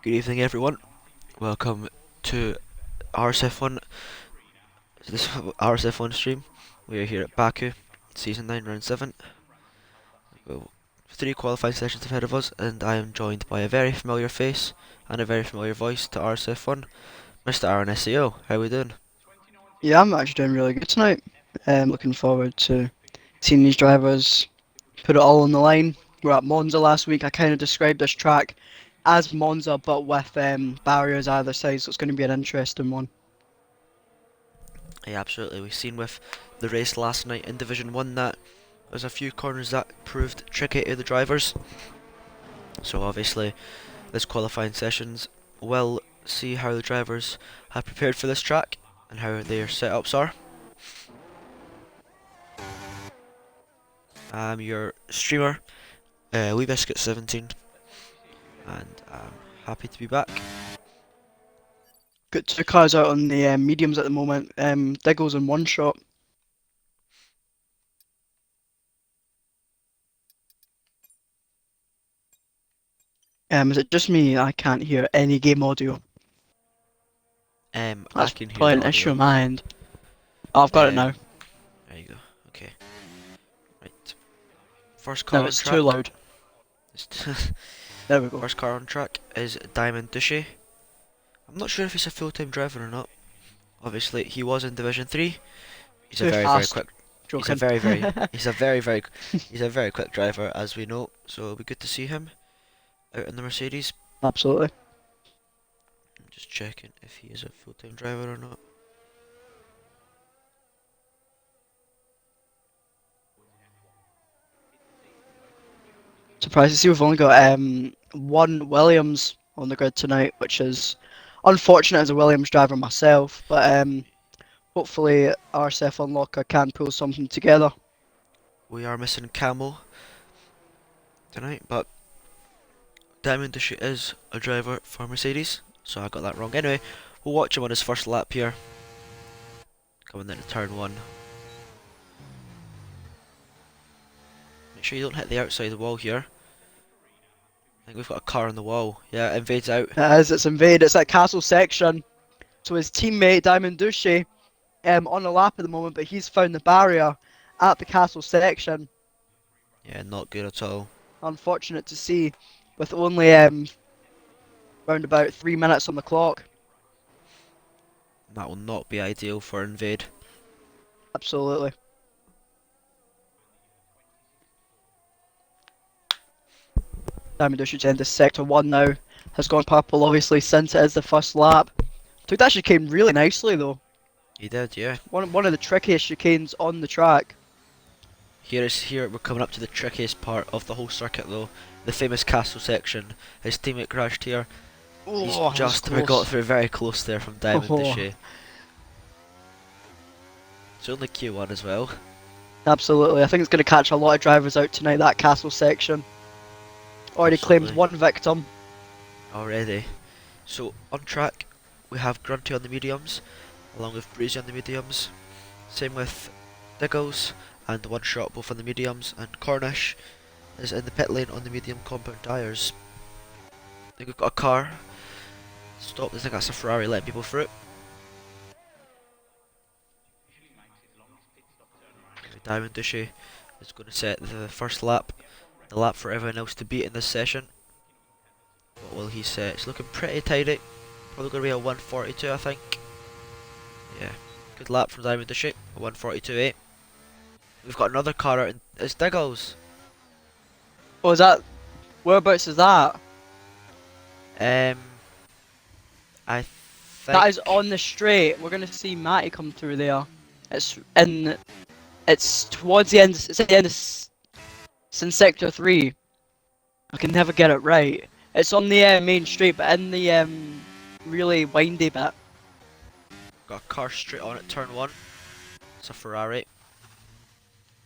Good evening, everyone. Welcome to RSF1. This RSF1 stream. We are here at Baku, Season 9, Round 7. Well, three qualifying sessions ahead of us, and I am joined by a very familiar face and a very familiar voice to RSF1, Mr. RNSEO. How are we doing? Yeah, I'm actually doing really good tonight. Looking forward to seeing these drivers put it all on the line. We were at Monza last week. I kind of described this track as Monza, but with barriers either side, so it's going to be an interesting one. Yeah, absolutely. We've seen with the race last night in Division 1 that there's a few corners that proved tricky to the drivers. So obviously, this qualifying sessions will see how the drivers have prepared for this track and how their setups are. I'm your streamer, WeeBiscuit17, and I'm happy to be back. Got two cars out on the mediums at the moment. Diggles in one shot. Is it just me? I can't hear any game audio. I That's can hear probably the an issue audio. of my end. Oh, I've got it now. There you go. Okay. Right. First No, car on it's too track. loud. There we go. First car on track is Diamond Duchy. I'm not sure if he's a full-time driver or not. Obviously, he was in Division 3. He's a Too very, very fast. quick. He's a Joking. very, very. He's a very, very. He's a very quick driver, as we know. So it'll be good to see him out in the Mercedes. Absolutely. I'm just checking if he is a full-time driver or not. Surprised to see we've only got one Williams on the grid tonight, which is unfortunate as a Williams driver myself. But hopefully RSF Unlocker can pull something together. We are missing Camel tonight, but Diamond Duchy is a driver for Mercedes, so I got that wrong. Anyway, we'll watch him on his first lap here. Coming into turn 1. Make sure you don't hit the outside of the wall here. I think we've got a car on the wall. Yeah, it invades out. It's invade. It's that castle section. So his teammate Diamond Duchy on the lap at the moment, but he's found the barrier at the castle section. Yeah, not good at all. Unfortunate to see, with only round about 3 minutes on the clock. That will not be ideal for invade. Absolutely. Diamond Duchy's into sector 1 now. Has gone purple obviously since it is the first lap. So it actually came really nicely though. He did, yeah. One of the trickiest chicanes on the track. Here we're coming up to the trickiest part of the whole circuit though. The famous castle section. His teammate crashed here. He's Oh, just we got through very close there from Diamond Duchy. It's only Q1 as well. Absolutely. I think it's going to catch a lot of drivers out tonight, that castle section. Already claimed Absolutely. one victim. Already. So on track we have Grunty on the mediums, along with Breezy on the mediums. Same with Diggles and One Shot both on the mediums, and Cornish is in the pit lane on the medium compound tyres. I think we've got a car. Stop, I think that's a Ferrari letting people through. Diamond Duchy is going to set the first lap, the lap for everyone else to beat in this session. What will he set? It's looking pretty tidy. Probably going to be a 142, I think. Yeah, good lap from Diamond Duchy, a 142.8. We've got another car out, and it's Diggles. Oh, is that... Whereabouts is that? I think That is on the straight. We're going to see Matty come through there. It's in... It's towards the end... It's at the end of... It's in sector 3. I can never get it right. It's on the main street, but in the really windy bit. got a car straight on at turn 1. It's a Ferrari.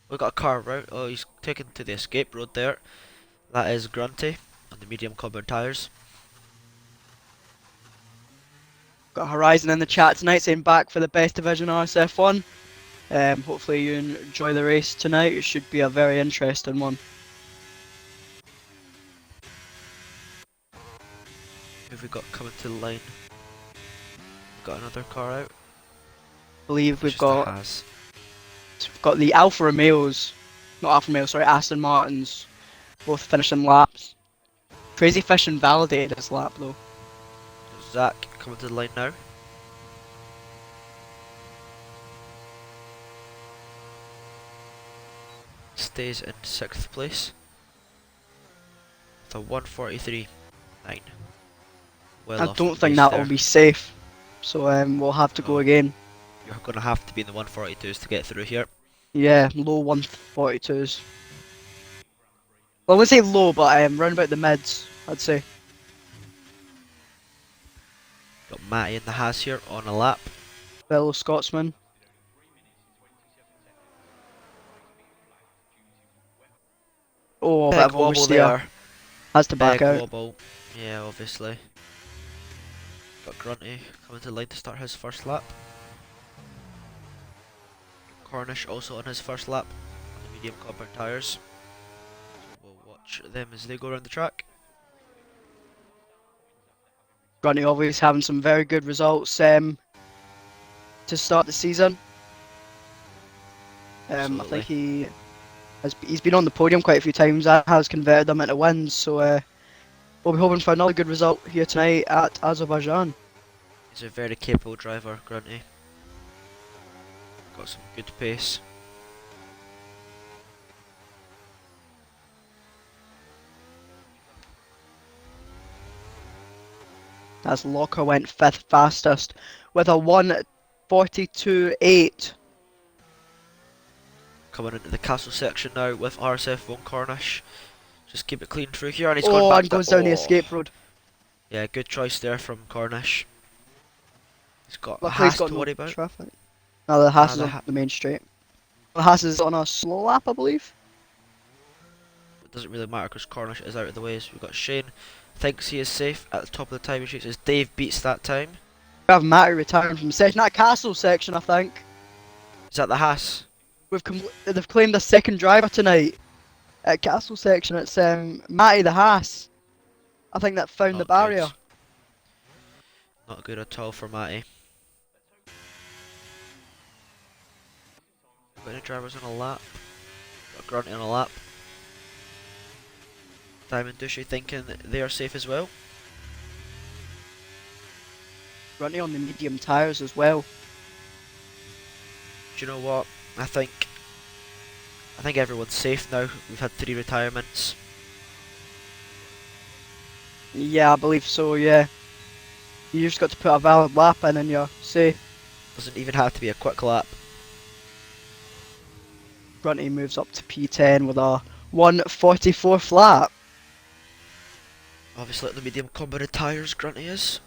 We've got a car right. Oh, he's taken to the escape road there. That is Grunty on the medium compound tyres. Got Horizon in the chat tonight saying back for the best division RSF1. Hopefully you enjoy the race tonight. It should be a very interesting one. have we got coming to the line? We've got another car out. Believe It's we've just a got Haas. the Alfa Romeos, not Alfa Romeo, sorry, Aston Martins, both finishing laps. Crazy Fishing validated his lap though. Zach coming to the line now. Stays in 6th place with a 1:43.9. Well I off don't the think pace that there. will be safe, so we'll have to go Oh. again. You're going to have to be in the 1:42s to get through here. Yeah, low 142s. Well, I wouldn't say low, but round about the mids, I'd say. Got Matty in the Haas here on a lap. Fellow Scotsman. Oh, a bit Big of wobble oversteer. there. Has to back Big out. wobble. Yeah, obviously. Got Grunty coming to the line to start his first lap. Cornish also on his first lap on the medium compound tyres. So we'll watch them as they go around the track. Grunty always having some very good results to start the season. I Absolutely. think he's been on the podium quite a few times. That has converted them into wins. So we'll be hoping for another good result here tonight at Azerbaijan. He's a very capable driver, Grunty. Got some good pace. As Locker went 5th fastest with a 1:42.8. Coming into the castle section now with RSF1 Cornish. Just keep it clean through here, and he's gone Oh, back and to. goes down the Oh, escape road. yeah, good choice there from Cornish. He's got a Luckily, he's Haas got to no worry about. traffic. No, the Haas is The on the main straight. The Haas is on a slow lap, I believe. It doesn't really matter because Cornish is out of the way. So we've got Shane. Thinks he is safe at the top of the timing sheets as Dave beats that time. We have Matty retiring from the section. That castle section, I think. Is that the Haas? They've claimed a second driver tonight at castle section. It's Matty the Haas. I think that found the Not good. barrier. Not good at all for Matty. Got any drivers on a lap? Got Grunty on a lap. Diamond Dushy thinking that they are safe as well. Running on the medium tyres as well. Do you know what? I think everyone's safe now. We've had 3 retirements. Yeah, I believe so, yeah. You just got to put a valid lap in and you're safe. Doesn't even have to be a quick lap. Grunty moves up to P10 with a 1:44 lap. Obviously, at the medium compounded tyres, Grunty is.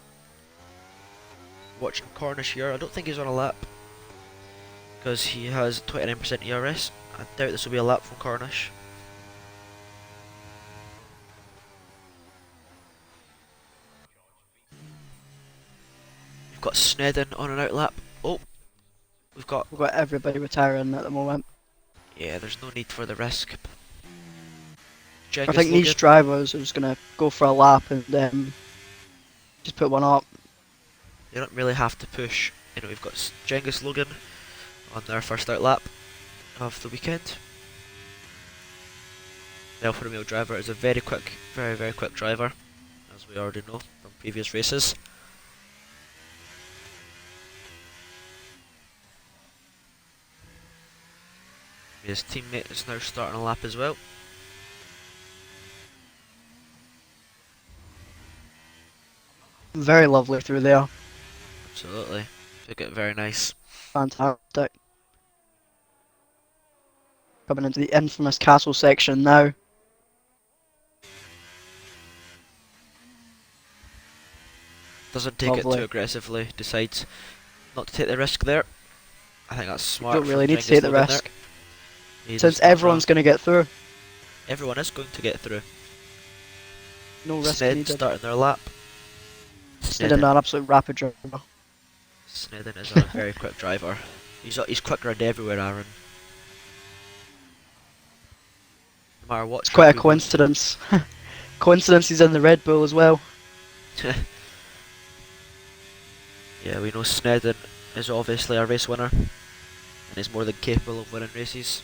Watching Cornish here. I don't think he's on a lap because he has 29% ERS. I doubt this will be a lap from Cornish. We've got Snedden on an out lap. Oh, we've got. We've got everybody retiring at the moment. Yeah, there's no need for the risk. I think these drivers are just going to go for a lap and just put one up. They don't really have to push. You know, we've got Genghis Logan on their first out lap of the weekend. The Alfa Romeo driver is a very quick, very quick driver, as we already know from previous races. His teammate is now starting a lap as well. Very lovely through there. Absolutely. Took it very nice. Fantastic. Coming into the infamous castle section now. Doesn't take it Lovely. too aggressively. Decides not to take the risk there. I think that's smart. Don't really from need to take the Genghis Logan risk. there. Since everyone's going to get through. Everyone is going to get through. No risk Sned needed. starting their lap. Snedden an absolute rapid driver. Snedden is a very quick driver. He's quick around everywhere, Aaron. No matter what. It's quite a coincidence. Coincidence he's in the Red Bull as well. Yeah, we know Snedden is obviously a race winner and is more than capable of winning races.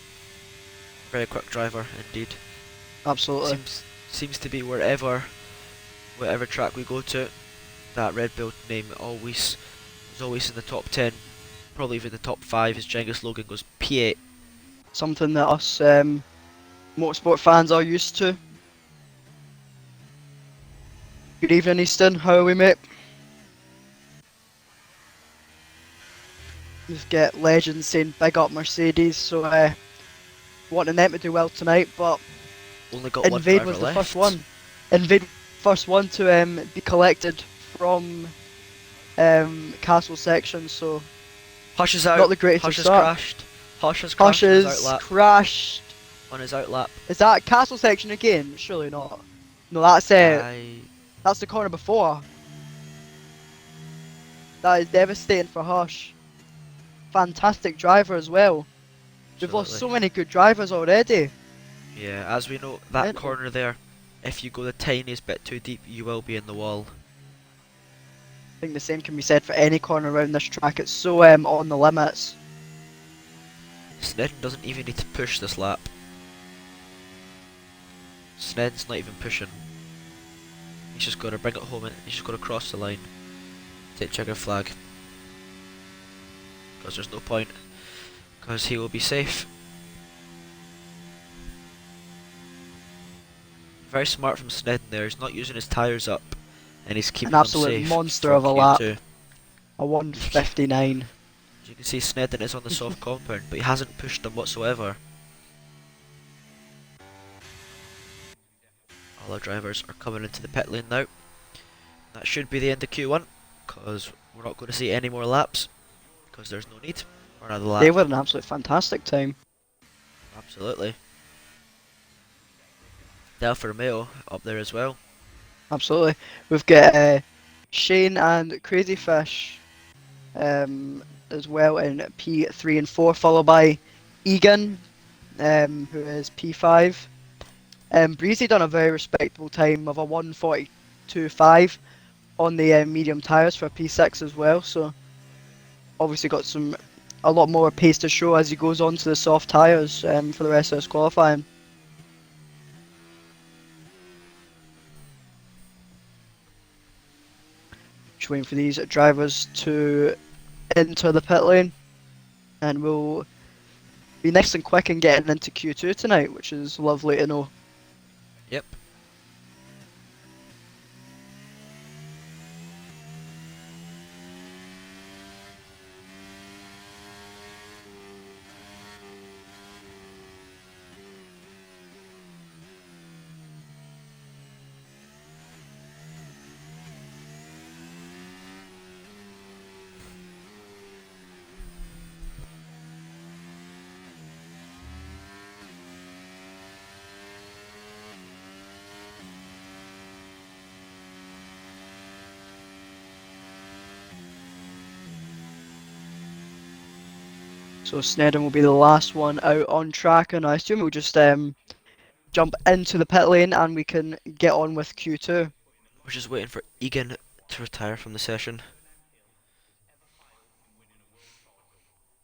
Very quick driver indeed. Absolutely. Seems to be whatever track we go to, that Red Bull name always is always in the top 10, probably even the top 5 as Genghis Logan goes P8. Something that us motorsport fans are used to. Good evening, Easton. How are we, mate? We've got legends saying big up Mercedes, so wanting them to do well tonight, but Only got one Invade driver was the first left. one. Invade first one to be collected from castle section, so Hush is not out. the greatest of Hush has start. crashed. Hush has Hush crashed on his is outlap. crashed. On his outlap. Is that castle section again? Surely not. No, I that's the corner before. That is devastating for Hush. Fantastic driver as well. We've lost absolutely. so many good drivers already. Yeah, as we know, that Mental. corner there, if you go the tiniest bit too deep, you will be in the wall. I think the same can be said for any corner around this track. It's so on the limits. Snedden doesn't even need to push this lap. Snedden's not even pushing. He's just got to bring it home and he's just got to cross the line. Take checker flag. Because there's no point. Because he will be safe. Very smart from Snedden there. He's not using his tyres up. And he's An keeping them absolute safe monster for of a lap. Q2. A 159. As you can see, Snedden is on the soft compound, but he hasn't pushed them whatsoever. All our drivers are coming into the pit lane now. That should be the end of Q1, because we're not going to see any more laps, because there's no need for another They lap. were an absolute fantastic time. Absolutely. Alfa Romeo up there as well. Absolutely. We've got Shane and Crazy Fish as well in P3 and 4, followed by Egan, who is P5. Breezy done a very respectable time of a 1:42.5 on the medium tyres for P6 as well, so obviously got a lot more pace to show as he goes on to the soft tyres for the rest of his qualifying. Just waiting for these drivers to enter the pit lane, and we'll be nice and quick in getting into Q2 tonight, which is lovely to know. Yep. So Snedden will be the last one out on track, and I assume we'll just jump into the pit lane and we can get on with Q2. We're just waiting for Egan to retire from the session.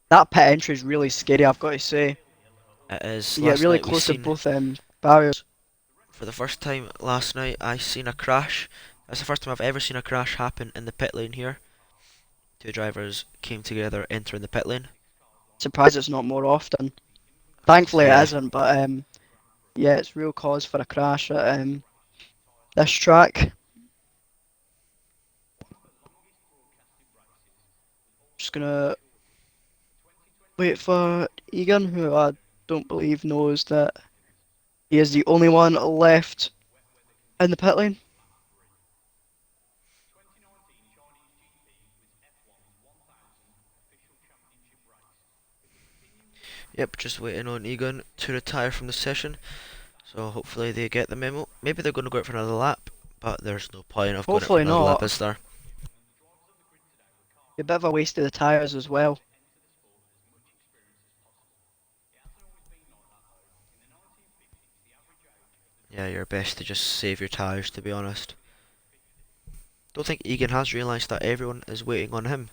That pit entry is really scary, I've got to say. It is. You get Last really night we close to seen, both barriers. for the first time last night, I seen a crash. That's the first time I've ever seen a crash happen in the pit lane here. Two drivers came together entering the pit lane. Surprised it's not more often. Thankfully it Yeah, isn't, but yeah, it's real cause for a crash at this track. Just gonna wait for Egan, who I don't believe knows that he is the only one left in the pit lane. yep, just waiting on Egan to retire from the session. So hopefully they get the memo. Maybe they're going to go out for another lap, but there's no point of going out for Hopefully another lap, not. is there? A bit of a waste of the tyres as well. Yeah, you're best to just save your tyres, to be honest. Don't think Egan has realised that everyone is waiting on him.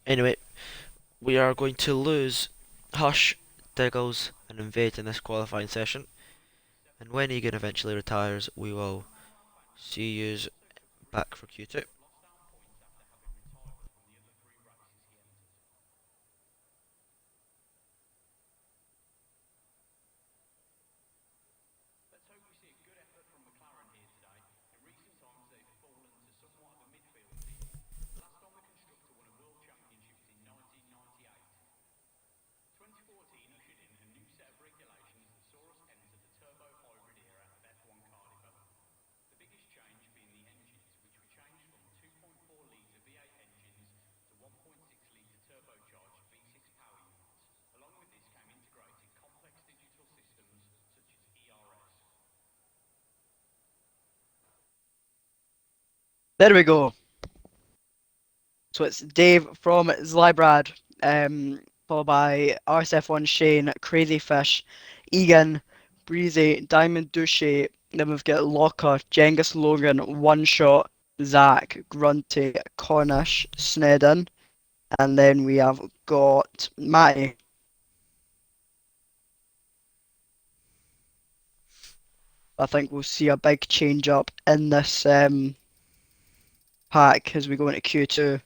Anyway, we are going to lose Hush, Diggles, and Invade in this qualifying session. And when Egan eventually retires, we will see you back for Q2. There we go. So it's Dave from Zlybrad, followed by RSF1 Shane, Crazy Fish, Egan, Breezy, Diamond Douche. Then we've got Locker, Genghis Logan, One Shot, Zach, Grunty, Cornish, Snedden, and then we have got Matty. I think we'll see a big change up in this pack as we go into Q2,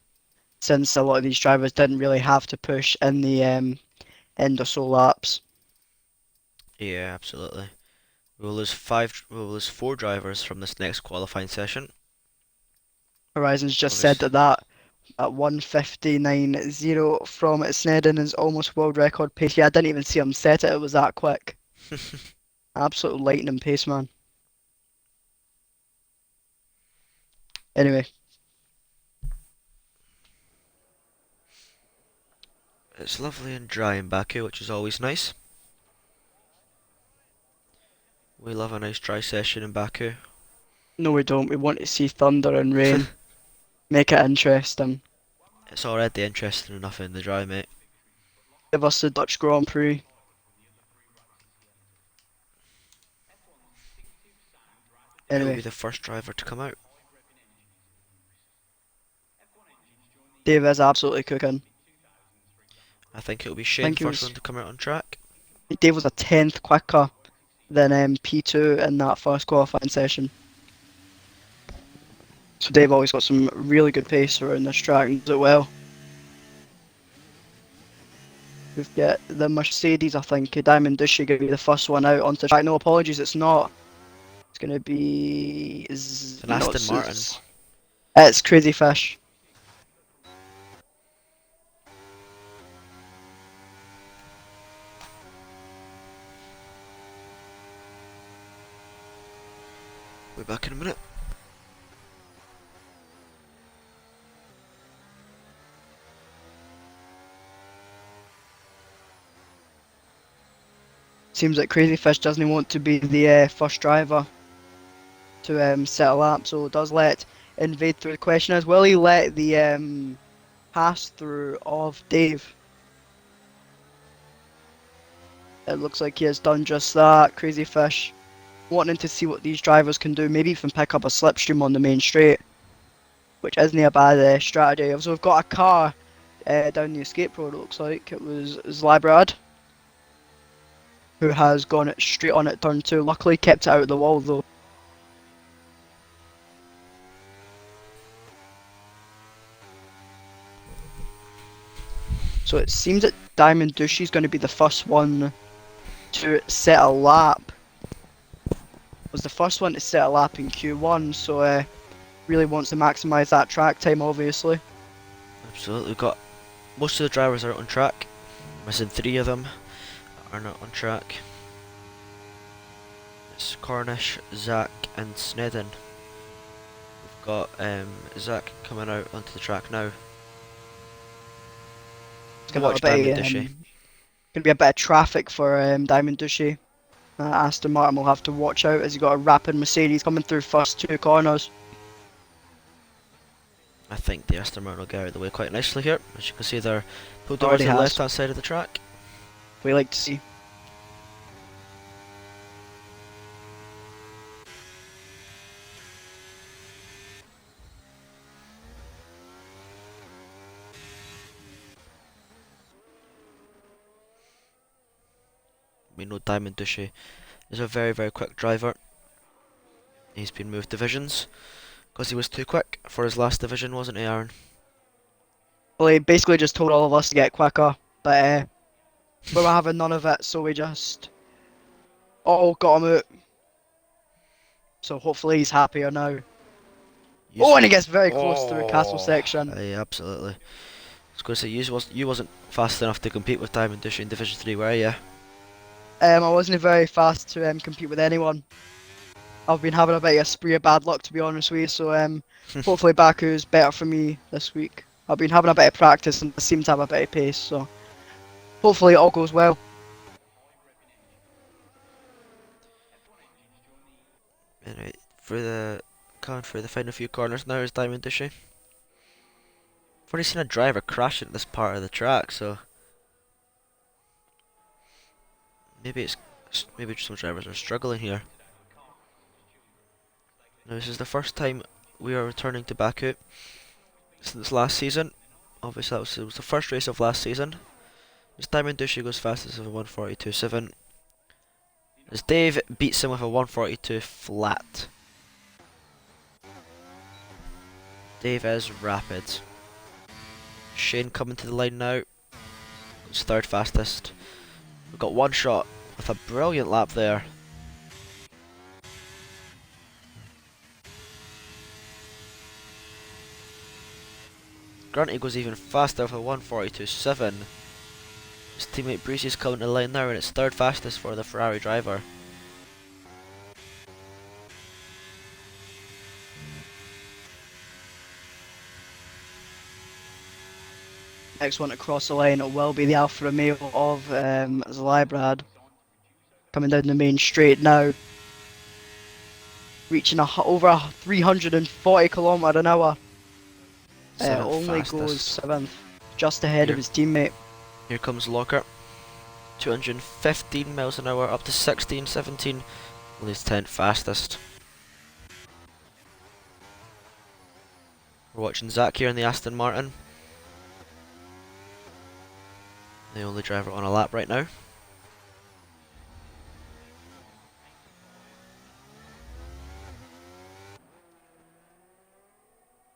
since a lot of these drivers didn't really have to push in the end or so laps. Yeah, absolutely. We will lose 4 drivers from this next qualifying session. Horizons just said Obviously, that at 1:59.0 from Snedden is almost world record pace. Yeah, I didn't even see him set it. It was that quick. Absolute lightning pace, man. Anyway, it's lovely and dry in Baku, which is always nice. We love a nice dry session in Baku. no, we don't. We want to see thunder and rain. Make it interesting. It's already interesting enough in the dry, mate. Give us the Dutch Grand Prix. Who will Anyway, be the first driver to come out? Dave is absolutely cooking. I think it will be I Shane, think he first was. one to come out on track. Dave was a tenth quicker than P2 in that first qualifying session. So Dave always got some really good pace around this track and does it well. We've got the Mercedes, I think. Diamond Douche going to be the first one out onto the track. No, apologies, it's not. It's going to be. It's an No, Aston Martin. it's Crazy Fish. We'll be back in a minute. Seems like Crazy Fish doesn't want to be the first driver to set a lap, so does let Invade through. The question is, will he let the pass through of Dave? It looks like he has done just that. Crazy Fish wanting to see what these drivers can do, maybe even pick up a slipstream on the main straight, which isn't a bad strategy. So we've got a car down the escape road, it looks like. It was Zlybrad who has gone it straight on at turn 2. Luckily kept it out of the wall though. So it seems that Diamond Douche is going to be the first one to set a lap. Was the first one to set a lap in Q1, so really wants to maximise that track time, obviously. Absolutely. We've got most of the drivers are out on track. Missing 3 of them are not on track. It's Cornish, Zach, and Snedden. We've got Zach coming out onto the track now. It's We'll watch Diamond Douche. gonna be a bit of traffic for Diamond Douche. Aston Martin will have to watch out as he's got a rapid Mercedes coming through first 2 corners. I think the Aston Martin will get out of the way quite nicely here. As you can see, they're pulled over Already to the has. left hand side of the track. We like to see. We know Diamond Dushy is a very, very quick driver. He's been moved divisions because he was too quick for his last division, wasn't he, Aaron? Well, he basically just told all of us to get quicker, but we were having none of it, so we just all got him out. So hopefully he's happier now. Oh, and he gets very close to the castle section. Aye, absolutely. I was going to say, you wasn't fast enough to compete with Diamond Dushy in Division 3, were you? I wasn't very fast to compete with anyone. I've been having a bit of a spree of bad luck, to be honest with you, so hopefully Baku's better for me this week. I've been having a bit of practice and I seem to have a bit of pace, so hopefully it all goes well. Anyway, coming through the final few corners now is Diamond Dushy. I've already seen a driver crash into this part of the track, so maybe some drivers are struggling here. Now this is the first time we are returning to Baku since last season. Obviously it was the first race of last season. As Diamond Dushy goes fastest with a 142.7. As Dave beats him with a 142 flat. Dave is rapid. Shane coming to the line now. It's third fastest. We've got one shot with a brilliant lap there. Grunty goes even faster with a 142.7. His teammate Breezy's coming to the line now and it's third fastest for the Ferrari driver. Next one to cross the line, it will be the Alfa Romeo of Zlybrad. Coming down the main straight now. Reaching over 340 km an hour. Only Fastest. goes 7th, just ahead of his teammate. Here comes Locker. 215 miles an hour up to 16, 17. Well, he's 10th fastest. We're watching Zach here in the Aston Martin. The only driver on a lap right now.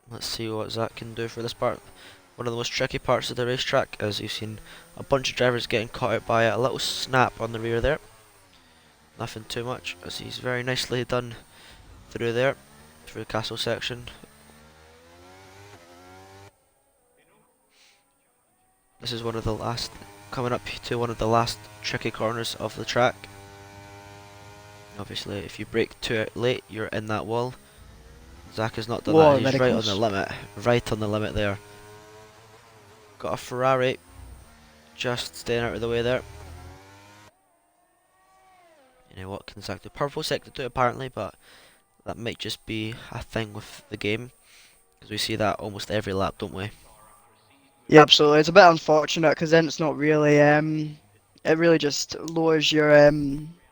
Let's see what Zach can do for this part. One of the most tricky parts of the racetrack, as you've seen a bunch of drivers getting caught out by a little snap on the rear there. Nothing too much, as he's very nicely done through there, through the castle section. This is one of the last, coming up to one of the last tricky corners of the track. Obviously, if you brake too late, you're in that wall. Zach has not done that, he's right on the limit, right on the limit there. Got a Ferrari, just staying out of the way there. You know what can Zach do? Purple sector 2 apparently, but that might just be a thing with the game, because we see that almost every lap, don't we? Yeah, absolutely. It's a bit unfortunate because then it's not really it really just lowers your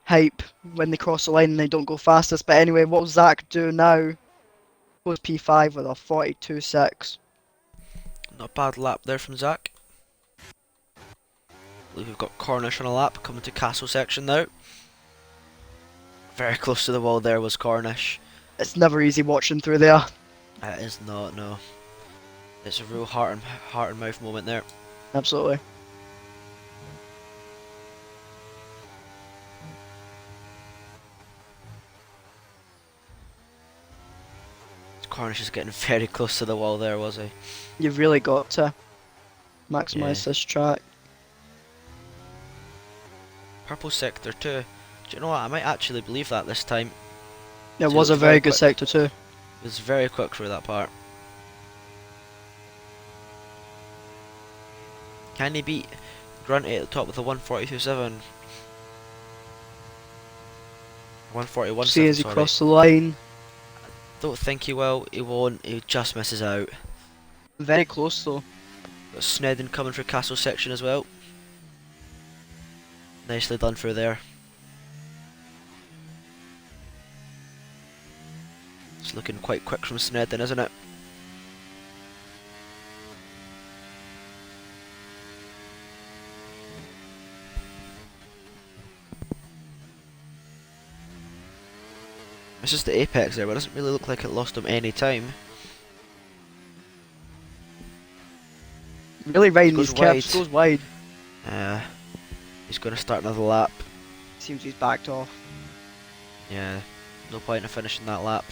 hype when they cross the line and they don't go fastest. But anyway, what will Zach do now? Goes P5 with a 42.6. Not a bad lap there from Zach. I believe we've got Cornish on a lap, coming to castle section now. Very close to the wall there was Cornish. It's never easy watching through there. It is not, no. It's a real heart and mouth moment there. Absolutely. Cornish is getting very close to the wall there, was he? You've really got to maximise this track. Purple sector 2. Do you know what? I might actually believe that this time. It was a very good sector too. It was very quick through that part. Can he beat Grunty at the top with a 142.7? 141.7, See as he sorry. crosses the line. Don't think he will. He won't. He just misses out. Very close though. Got Snedden coming through castle section as well. Nicely done through there. It's looking quite quick from Snedden, isn't it? It's just the apex there, but it doesn't really look like it lost him any time. Really riding Goes these caps, wide. goes wide. He's going to start another lap. Seems he's backed off. Yeah, no point in finishing that lap.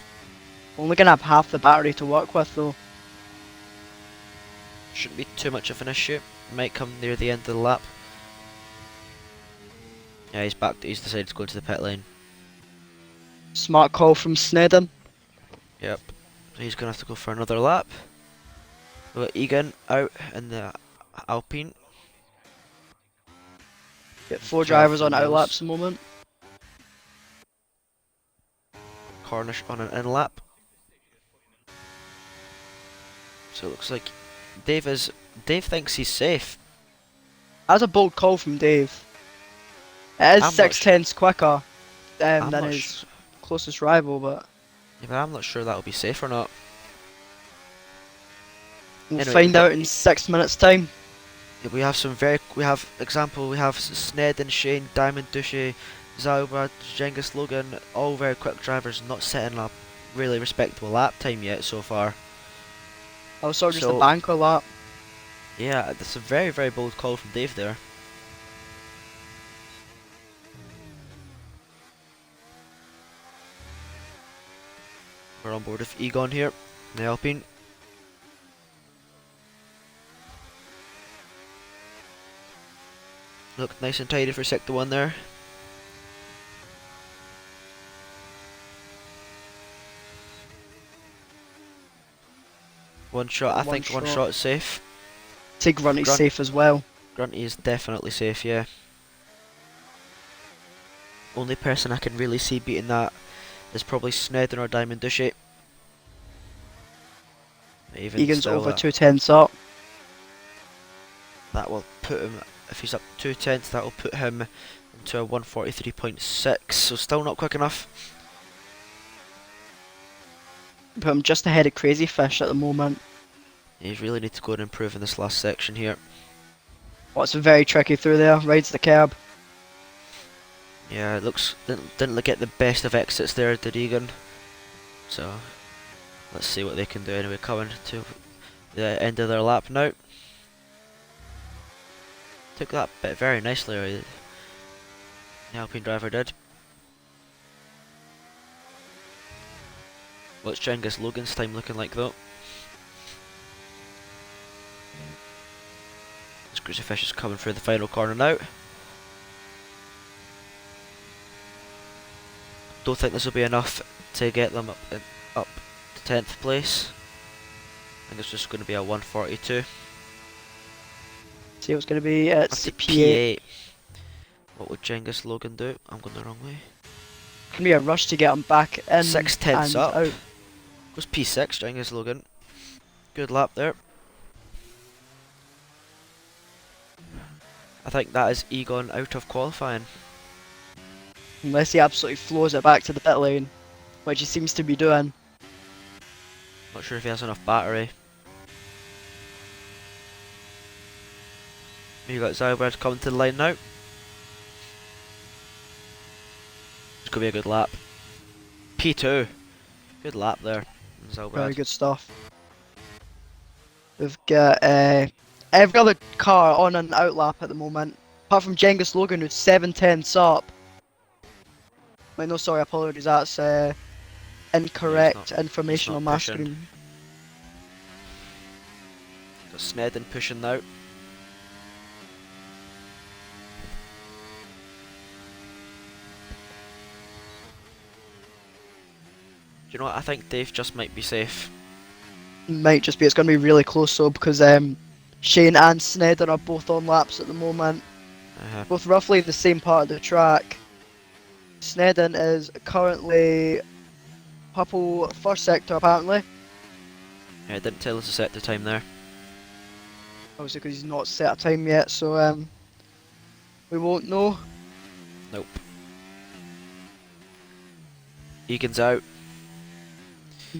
Only gonna have half the battery to work with though. Shouldn't be too much of an issue. Might come near the end of the lap. Yeah, he's decided to go into the pit lane. Smart call from Snedden. Yep. So he's going to have to go for another lap. We've got Egan out in the Alpine. Get 4 12 drivers on miles. outlaps at the moment. Cornish on an in lap. So it looks like Dave thinks he's safe. That's a bold call from Dave. It is I'm 6 tenths quicker I'm than not his closest rival, but Yeah, but I'm not sure that'll be safe or not. we'll Anyway, find out in 6 minutes time. Yeah, we have Sned and Shane, Diamond Duchy, Zauber, Genghis Logan, all very quick drivers, not setting a really respectable lap time yet so far. Also just So- a banker lap. Yeah, that's a very, very bold call from Dave there. We're on board with Egon here, the Alpine. Look nice and tidy for sector 1 there. One shot, I think one shot is safe. Take Grunty's Grunt- safe as well. Grunty is definitely safe, yeah. Only person I can really see beating that is probably Snedden or Diamond Duchy. Even Egan's still, over 2 tenths up. that will put him, if he's up 2 tenths, that will put him into a 143.6, so still not quick enough. But I'm just ahead of Crazy Fish at the moment. You really need to go and improve in this last section here. Oh, it's very tricky through there. Rides the curb. Yeah, it looks, didn't get the best of exits there, did Egan. So, let's see what they can do anyway, coming to the end of their lap now. Took that bit very nicely, the Alpine driver did. What's Genghis Logan's time looking like though? This Crazy Fish is coming through the final corner now. Don't think this will be enough to get them up to 10th place. I think it's just going to be a 142. See what's going to be. It's That's a P8. P8. What would Genghis Logan do? I'm going the wrong way. Can be a rush to get him back in 6 tenths and up. out. Goes P6, Genghis Logan. Good lap there. I think that is Egon out of qualifying. Unless he absolutely floors it back to the pit lane, which he seems to be doing. Not sure if he has enough battery. You got Zauber's coming to the line now. It's going to be a good lap. P2. Good lap there. Very good stuff. We've got every other car on an outlap at the moment, apart from Genghis Logan, who's 7 tenths up. Wait, no, sorry, apologies. That's incorrect information not on my pushing. screen. Got Snedden pushing now. Do you know what? I think Dave just might be safe. Might just be. It's going to be really close though, because Shane and Snedden are both on laps at the moment, both roughly the same part of the track. Snedden is currently purple first sector apparently. Yeah, it didn't tell us to set the time there. Obviously because he's not set a time yet, so we won't know. Nope. Egan's out.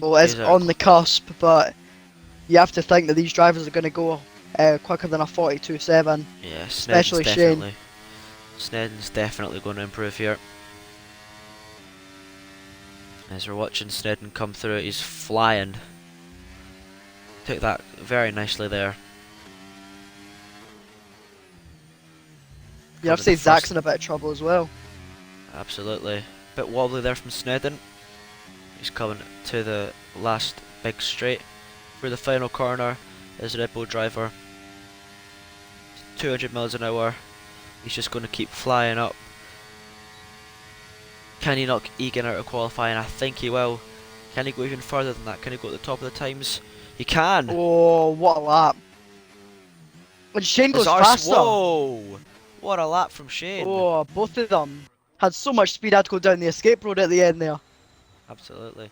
Well, it's He's out. on the cusp, but you have to think that these drivers are going to go quicker than a 42.7. Yeah, Especially Shane. Snedden's definitely going to improve here. As we're watching Snedden come through, he's flying. Took that very nicely there. You have to say Zach's in a bit of trouble as well. Absolutely. Bit wobbly there from Snedden. He's coming to the last big straight. For the final corner is Red Bull driver. 200 miles an hour. He's just going to keep flying up. Can he knock Egan out of qualifying? I think he will. Can he go even further than that? Can he go to the top of the times? He can! Oh, what a lap. When Shane goes faster. Whoa! What a lap from Shane. Oh, both of them had so much speed, I had to go down the escape road at the end there. Absolutely.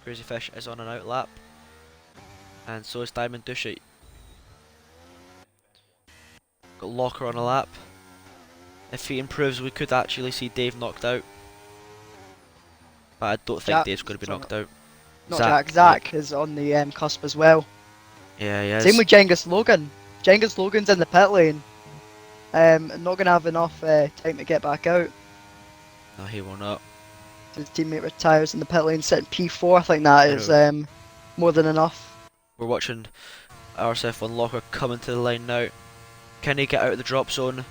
Crazy Fish is on an out lap. And so is Diamond Dushy. Got Locker on a lap. If he improves, we could actually see Dave knocked out. But I don't think Dave's going to be knocked out. Not Zach. Zach is on the cusp as well. Yeah, he is. Same with Genghis Logan. Genghis Logan's in the pit lane. Not going to have enough time to get back out. No, he will not. His teammate retires in the pit lane, sitting P4. I think that is more than enough. We're watching RSF1 Locker coming to the line now. Can he get out of the drop zone?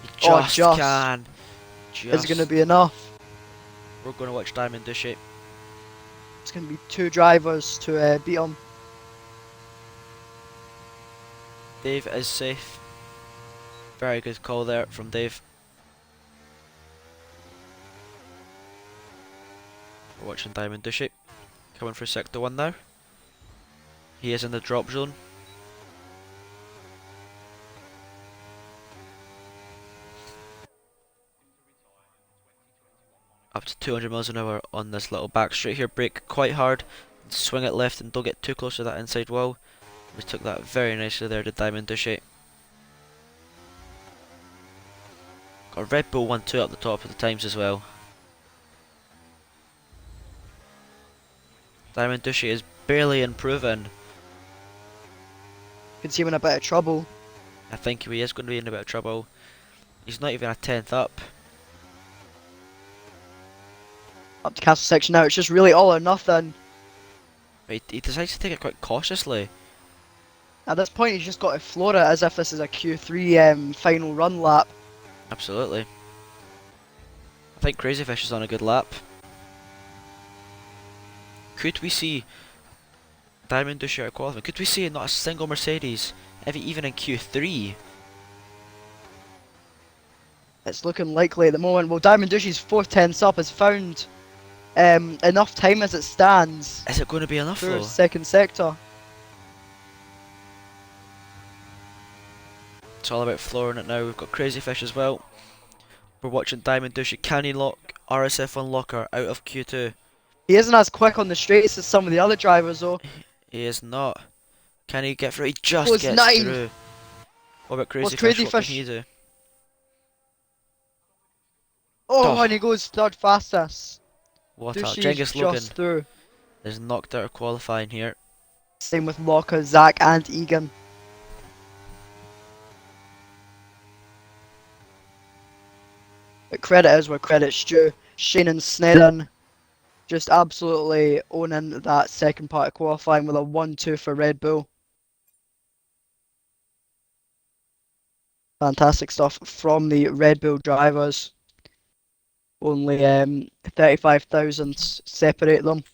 He just can. Is it going to be enough? We're going to watch Diamond Dushy. It's going to be 2 drivers to beat him. Dave is safe. Very good call there from Dave. We're watching Diamond Dushy coming for sector 1 now. He is in the drop zone. Up to 200 miles an hour on this little back straight here. Brake quite hard. Swing it left and don't get too close to that inside wall. We took that very nicely there to Diamond Dushy. Got a Red Bull 1-2 up the top of the times as well. Diamond Dushy is barely improving. Can see him in a bit of trouble. I think he is going to be in a bit of trouble. He's not even a 10th up. Up to castle section now, it's just really all or nothing. But he decides to take it quite cautiously. At this point he's just got to floor it as if this is a Q3 final run lap. Absolutely. I think Crazy Fish is on a good lap. Could we see Diamond Dushy out of qualifying? Could we see not a single Mercedes, even in Q3? It's looking likely at the moment. Well, Diamond Dushy's 4/10 up has found enough time as it stands. Is it going to be enough though? Second sector. It's all about flooring it now. We've got Crazy Fish as well. We're watching Diamond Dushy. Can he lock RSF1 Locker out of Q2? He isn't as quick on the straights as some of the other drivers though. He is not. Can he get through? He just gets 9. through. What about Crazy Fish? Crazy What Fish? can he do? Oh, and he goes third fastest. What a Dushy's Genghis Logan just through. is knocked out of qualifying here. Same with Locker, Zach and Egan. But credit is where credit's due. Shane and Snedden just absolutely owning that second part of qualifying with a 1-2 for Red Bull. Fantastic stuff from the Red Bull drivers. Only 35 thousandths separate them.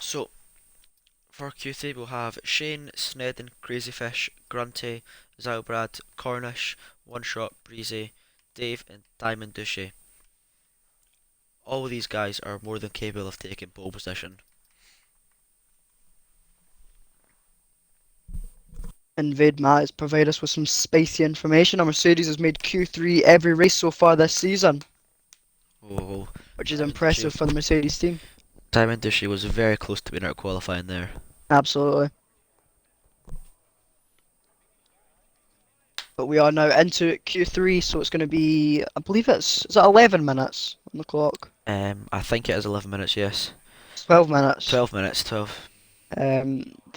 So, for Q3 we'll have Shane, Snedden, Crazy Fish, Grunty, Zalbrad, Cornish, One Shot, Breezy, Dave and Diamond Dushy. All of these guys are more than capable of taking pole position. Invade Matt has provided us with some spicy information. Our Mercedes has made Q3 every race so far this season. Oh, Which is impressive for the Mercedes team. Diamond Dushy was very close to being out qualifying there. Absolutely. But we are now into Q3, so it's going to be, I believe is it 11 minutes on the clock? I think it is 11 minutes, yes. It's 12 minutes 12 minutes, 12.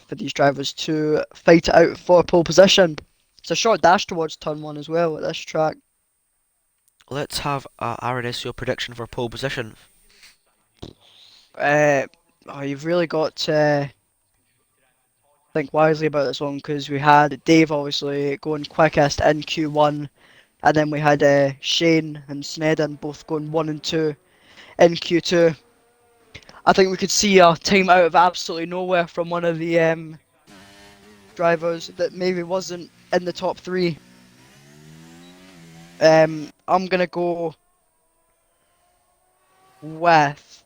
for these drivers to fight it out for pole position. It's a short dash towards turn one as well at this track. Let's have a RNSO prediction for pole position. You've really got to think wisely about this one because we had Dave obviously going quickest in Q1, and then we had Shane and Snedden both going 1 and 2 in Q2. I think we could see a time out of absolutely nowhere from one of the drivers that maybe wasn't in the top three. I'm gonna go with.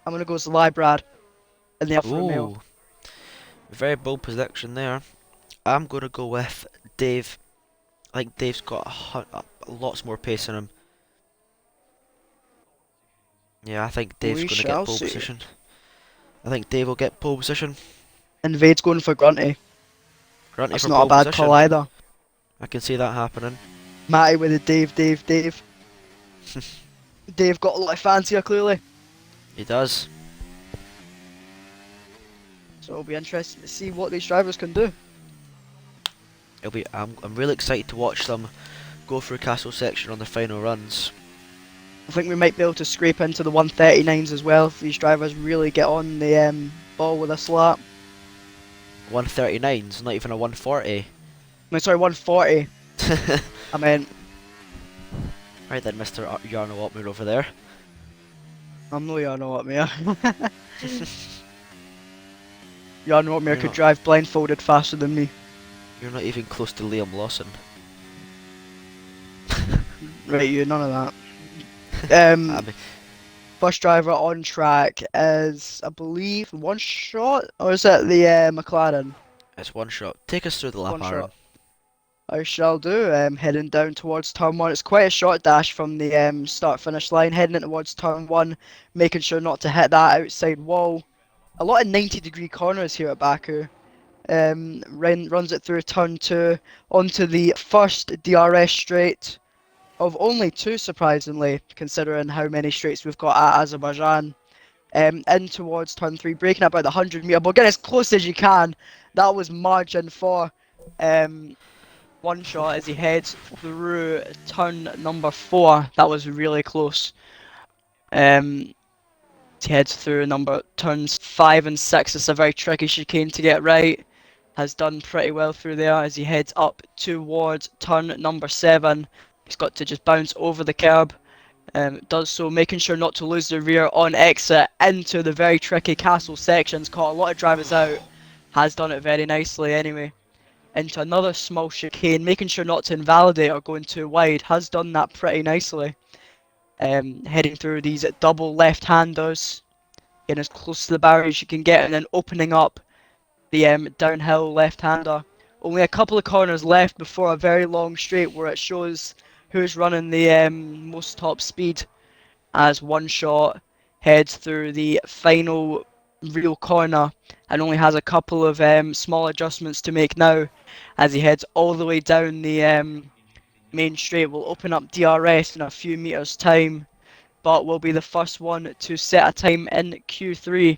I'm gonna go with Librad in the Alfa Romeo. Ooh, very bold prediction there. I'm going to go with Dave. I think Dave's got lots more pace in him. Yeah, I think Dave's We going to get shall pole see. position. I think Dave will get pole position. And Vade's going for Grunty. Grunty That's for not a pole bad call position. either. I can see that happening. Matty with the Dave. Dave got a lot of fancier clearly. He does. So it'll be interesting to see what these drivers can do. It'll be. I'm really excited to watch them go through Castle section on the final runs. I think we might be able to scrape into the 139s as well if these drivers really get on the ball with a lap. 139's not even a 140. No, sorry, 140. I mean, Right then, Mr. Jarno Altman over there. I'm no Jarno what me. Jarno what me You're could not. drive blindfolded faster than me. You're not even close to Liam Lawson. Right, you none of that. I mean, First driver on track is, I believe, one shot, or is it the McLaren? it's one shot. Take us through the lap, One Aaron. shot. I shall do. Heading down towards turn one. It's quite a short dash from the start finish line. Heading in towards turn one, making sure not to hit that outside wall. A lot of 90-degree corners here at Baku. Runs it through turn two onto the first DRS straight of only two, surprisingly, considering how many straights we've got at Azerbaijan. In towards turn three, braking about the 100-meter, but get as close as you can. That was margin for one shot as he heads through turn number 4. That was really close. He heads through turns 5 and 6. It's a very tricky chicane to get right. Has done pretty well through there as he heads up towards turn number 7. He's got to just bounce over the curb. Does so, making sure not to lose the rear on exit into the very tricky castle sections. Caught a lot of drivers out. Has done it very nicely anyway. Into another small chicane, making sure not to invalidate or going too wide. Has done that pretty nicely. Heading through these double left-handers, getting as close to the barrier as you can get, and then opening up the downhill left-hander. Only a couple of corners left before a very long straight where it shows who's running the most top speed, as one shot heads through the final real corner and only has a couple of small adjustments to make now as he heads all the way down the main straight. Will open up DRS in a few meters time, but will be the first one to set a time in Q3.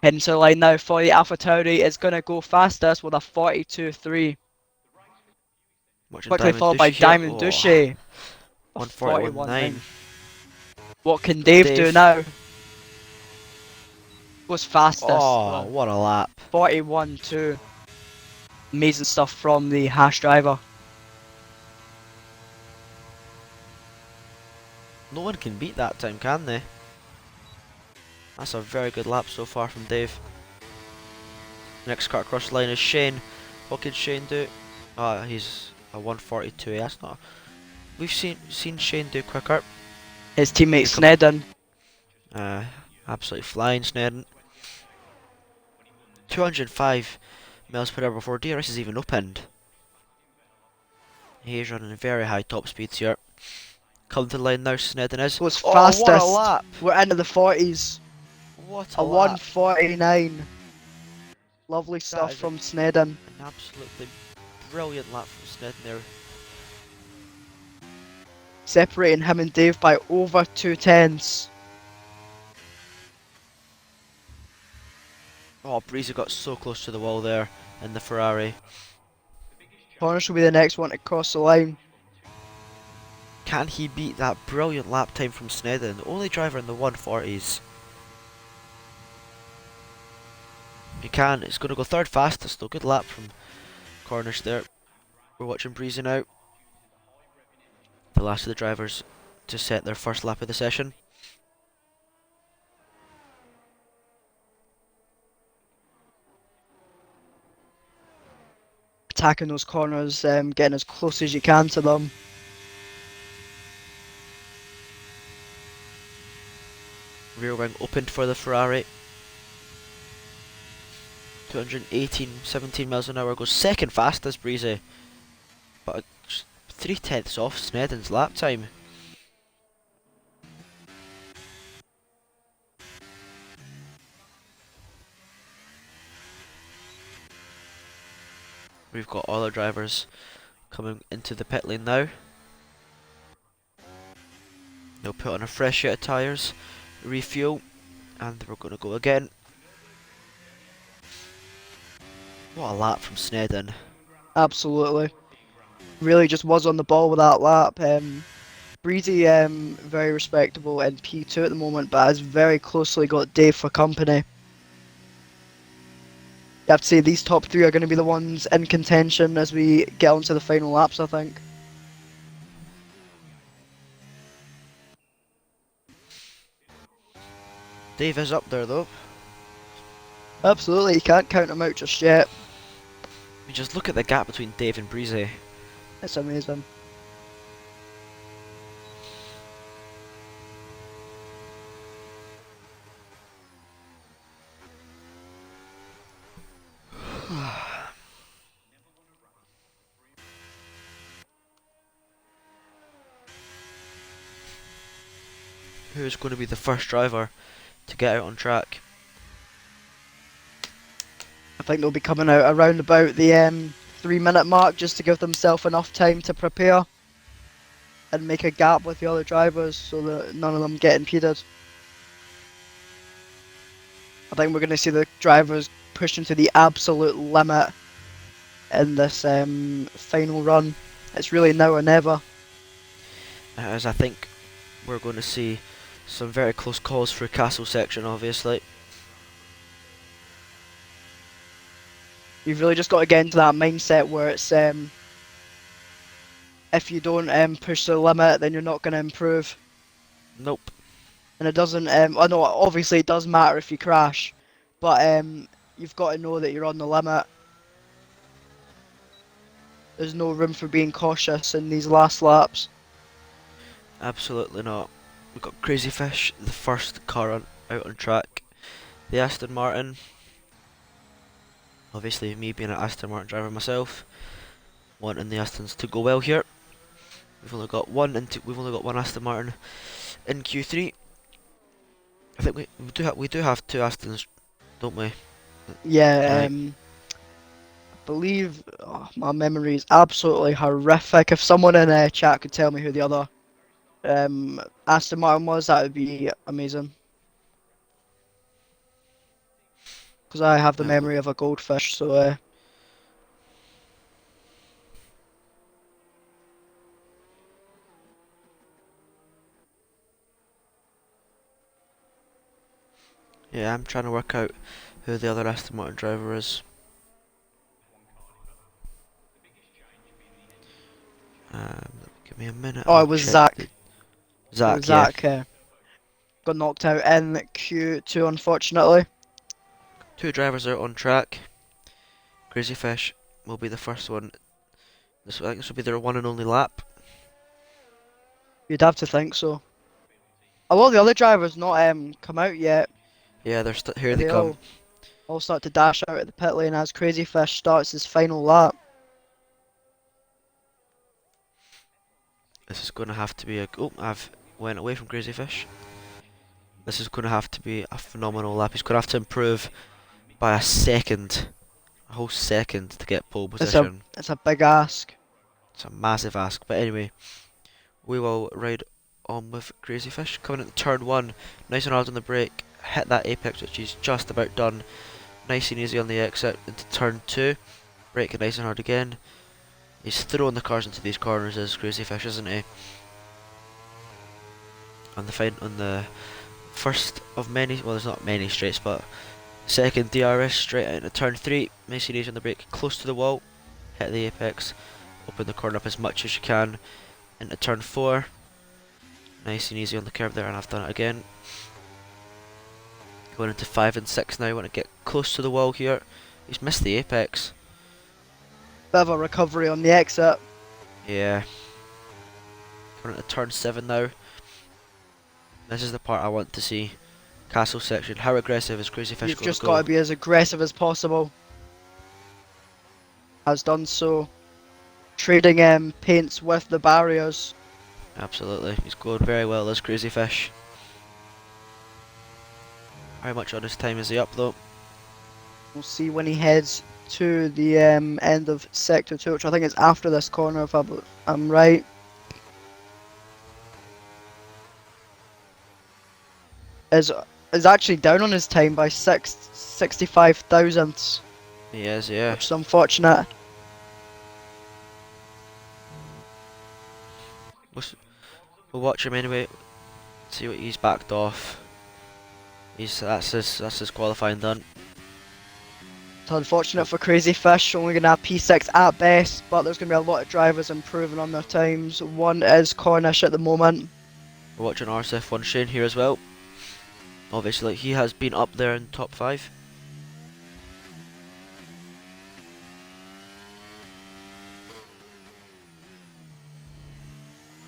Heading to the line now for the AlphaTauri is going to go fastest with a 42.3. Watching Quickly Diamond followed by Duchy here. Diamond Oh, Duchy. A 141.9. 41.9. What can Dave do now? Goes fastest. Oh, what a lap. 41.2. Amazing stuff from the Hash driver. No one can beat that time, can they? That's a very good lap so far from Dave. Next car across the line is Shane. What can Shane do? He's a 142. That's not. We've seen Shane do quicker. His teammate Snedden. Absolutely flying Snedden. 205 miles per hour before DRS is even opened. He's running very high top speeds here. Come to the line now, Snedden is. Was Oh, fastest. what a lap! We're into the 40s. What A a lap! 149. Lovely That stuff is from Snedden. an absolutely brilliant lap from Snedden there. Separating him and Dave by over 2 tenths. Oh, Breezy got so close to the wall there in the Ferrari. Cornish will be the next one to cross the line. Can he beat that brilliant lap time from Snedden? The only driver in the 140s. He can. It's going to go third fastest though. Good lap from Cornish there. We're watching Breezy now. The last of the drivers to set their first lap of the session. Attacking those corners, getting as close as you can to them. Rear wing opened for the Ferrari. 218, 17 miles an hour. Goes second fastest Breezy. But 3 tenths off Snedden's lap time. We've got all our drivers coming into the pit lane now. They'll put on a fresh set of tyres, refuel, and we're going to go again. What a lap from Snedden. Absolutely. Really just was on the ball with that lap. Breezy, very respectable in P2 at the moment, but has very closely got Dave for company. You have to say these top three are going to be the ones in contention as we get onto the final laps, I think. Dave is up there though. Absolutely, you can't count him out just yet. We just look at the gap between Dave and Breezy. It's amazing. Who's going to be the first driver to get out on track? I think they'll be coming out around about the 3 minute mark just to give themselves enough time to prepare and make a gap with the other drivers so that none of them get impeded. I think we're going to see the drivers pushing to the absolute limit in this final run. It's really now or never. As I think we're going to see some very close calls for Castle section, obviously. You've really just got to get into that mindset where it's if you don't push the limit, then you're not going to improve. Nope. And it doesn't. I know obviously it does matter if you crash, but you've got to know that you're on the limit. There's no room for being cautious in these last laps. Absolutely not. We've got Crazy Fish, the first car out on track. The Aston Martin. Obviously, me being an Aston Martin driver myself, wanting the Astons to go well here. We've only got one Aston Martin in Q3. I think we do have two Astons, don't we? Yeah. Right. I believe my memory is absolutely horrific. If someone in chat could tell me who the other Aston Martin was, that would be amazing. Because I have the memory of a goldfish, so Yeah, I'm trying to work out who the other Aston Martin driver is. Give me a minute. oh, I'll it was check Zach. Zach, yeah. Zach got knocked out in Q2, unfortunately. Two drivers out on track. Crazy Fish will be the first one. I think this will be their one and only lap. You'd have to think so. A lot of the other drivers not come out yet. Yeah, here But they they come. all start to dash out at the pit lane as Crazy Fish starts his final lap. This is going to have to be a... Oh, I've went away from Crazy Fish. This is going to have to be a phenomenal lap. He's going to have to improve by a second, a whole second to get pole It's a position. it's a big ask. It's a massive ask, but anyway, we will ride on with Crazy Fish. Coming into turn 1, nice and hard on the brake, hit that apex which he's just about done. Nice and easy on the exit into turn 2, braking nice and hard again. He's throwing the cars into these corners as Crazy Fish, isn't he? On the first of many, well there's not many straights, but second DRS straight into turn 3, nice and easy on the brake, close to the wall, hit the apex, open the corner up as much as you can, into turn 4, nice and easy on the curve there, and I've done it again. Going into 5 and 6 now, want to get close to the wall here. He's missed the apex. Bit of a recovery on the exit. Yeah. Coming into turn 7 now. This is the part I want to see. Castle section. How aggressive is Crazy Fish You've going to just go? got to be as aggressive as possible. Has done so. Trading paints with the barriers. Absolutely. He's going very well, this Crazy Fish. How much on his time is he up though? We'll see when he heads to the end of sector 2, which I think is after this corner if I'm right. Is actually down on his time by 65 thousandths, He is, yeah. which is unfortunate. We'll watch him anyway. See what he's backed off. That's his qualifying done. It's unfortunate for Crazy Fish, only going to have P6 at best, but there's going to be a lot of drivers improving on their times. One is Cornish at the moment. We're watching RSF1 Shane here as well. Obviously, he has been up there in top 5.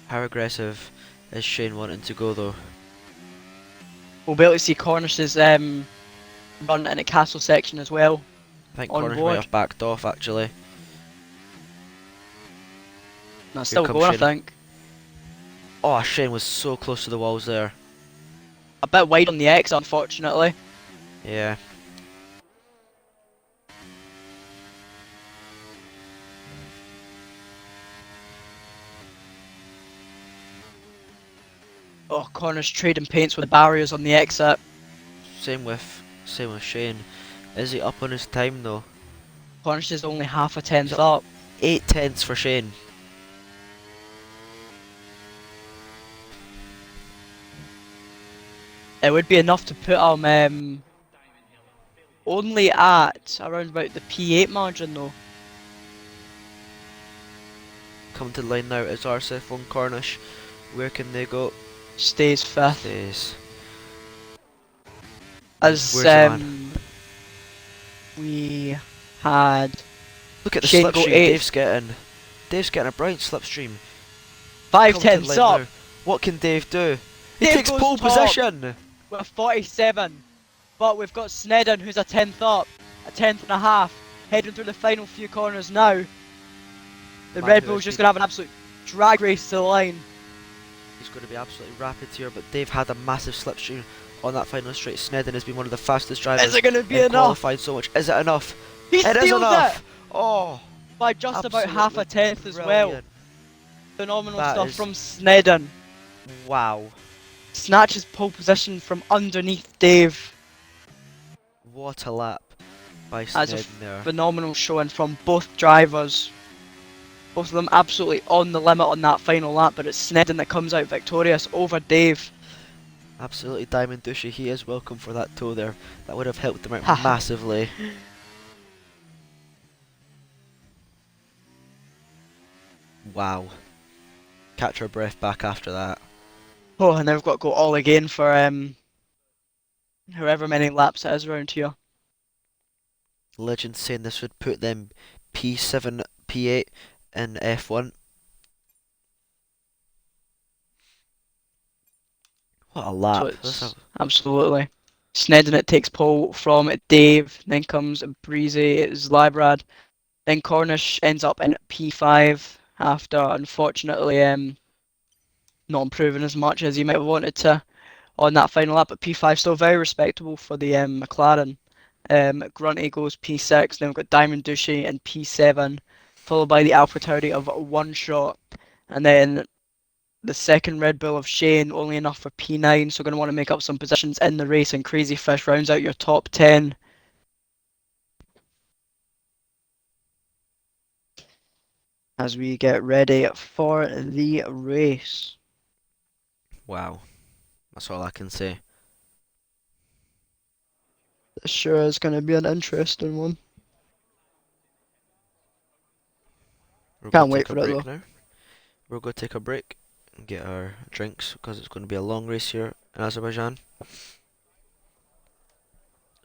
How aggressive is Shane wanting to go though? We'll be able to see Cornish's run in a castle section as well. I think On Cornish board. might have backed off actually. That's still comes going, I Shane. think. Oh, Shane was so close to the walls there. A bit wide on the X, unfortunately. Yeah. Oh, Cornish trading paints with the barriers on the exit. Same with Shane. Is he up on his time though? Cornish is only half a tenth up. 8/10 for Shane. It would be enough to put him only at around about the P8 margin though. Coming to the line now is RSF1 Cornish. Where can they go? Stays fifth. Stays. As Where's the man? we had Look at the Shane go slipstream eighth. Dave's getting. Dave's getting a brilliant slipstream. 5 Coming to the tenths line up now. What can Dave do? He Dave takes goes pole top. position! with 47. But we've got Snedden who's a tenth up, a tenth and a half, heading through the final few corners now. The Man, Red who Bull's has just been- going to have an absolute drag race to the line. He's going to be absolutely rapid here, but Dave had a massive slipstream on that final straight. Snedden has been one of the fastest drivers. Is it going to be in enough? qualified so much. Is it enough? He It is steals enough! it Oh! by just about half a absolutely tenth as well. brilliant. Phenomenal That stuff is- from Snedden. Wow. Snatches pole position from underneath Dave. What a lap by That's a Snedden there. phenomenal showing from both drivers. Both of them absolutely on the limit on that final lap, but it's Snedden that comes out victorious over Dave. Absolutely diamond douchey. He is welcome for that toe there. That would have helped him out massively. Wow. Catch our breath back after that. Oh, and then we've got to go all again for however many laps it is around here. Legend saying this would put them P7, P8 in F1. What a lap. So That's it's absolutely. Snedden it takes pole from Dave, then comes Breezy, it's Librad. Then Cornish ends up in P5 after unfortunately not improving as much as he might have wanted to on that final lap, but P5 still very respectable for the McLaren. Grunty goes P6, then we've got Diamond Duchy in P7, followed by the AlphaTauri of One Shot, and then the second Red Bull of Shane, only enough for P9, so going to want to make up some positions in the race, and Crazy Fish rounds out your top 10. As we get ready for the race. Wow, that's all I can say. This sure is going to be an interesting one. We'll go Can't wait take a for it break though. now. We'll go take a break and get our drinks because it's going to be a long race here in Azerbaijan.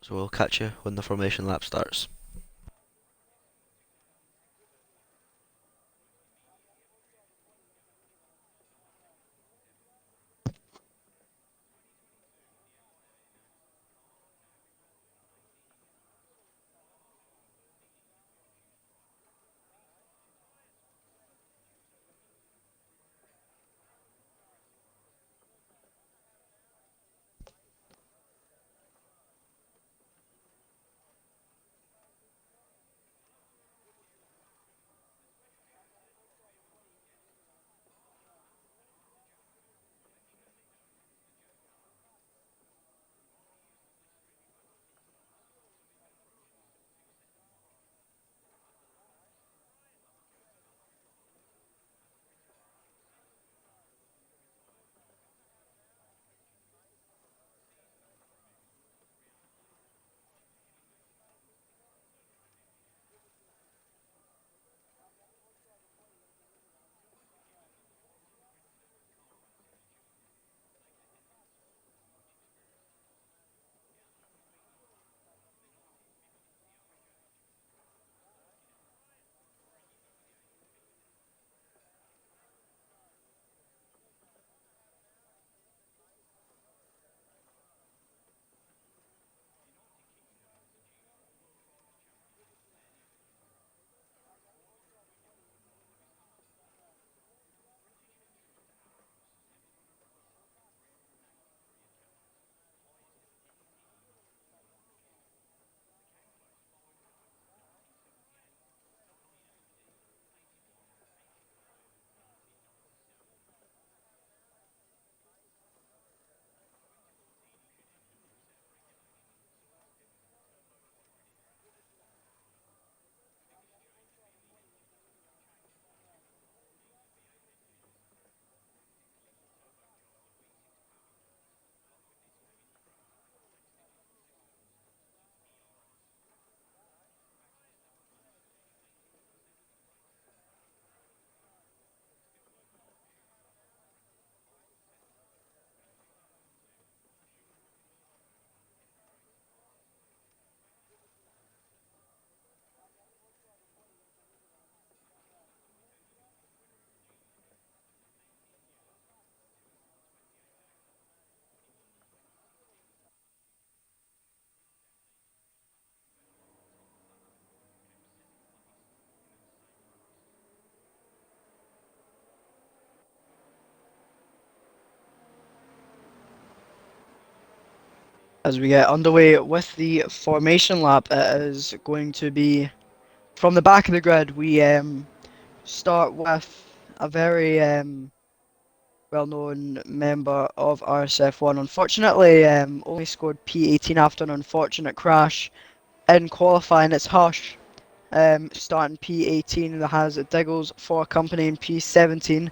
So we'll catch you when the formation lap starts. As we get underway with the formation lap, it is going to be from the back of the grid. We start with a very well-known member of RSF1. Unfortunately, only scored P18 after an unfortunate crash in qualifying. It's Hush, starting P18, that has Diggles for company in P17.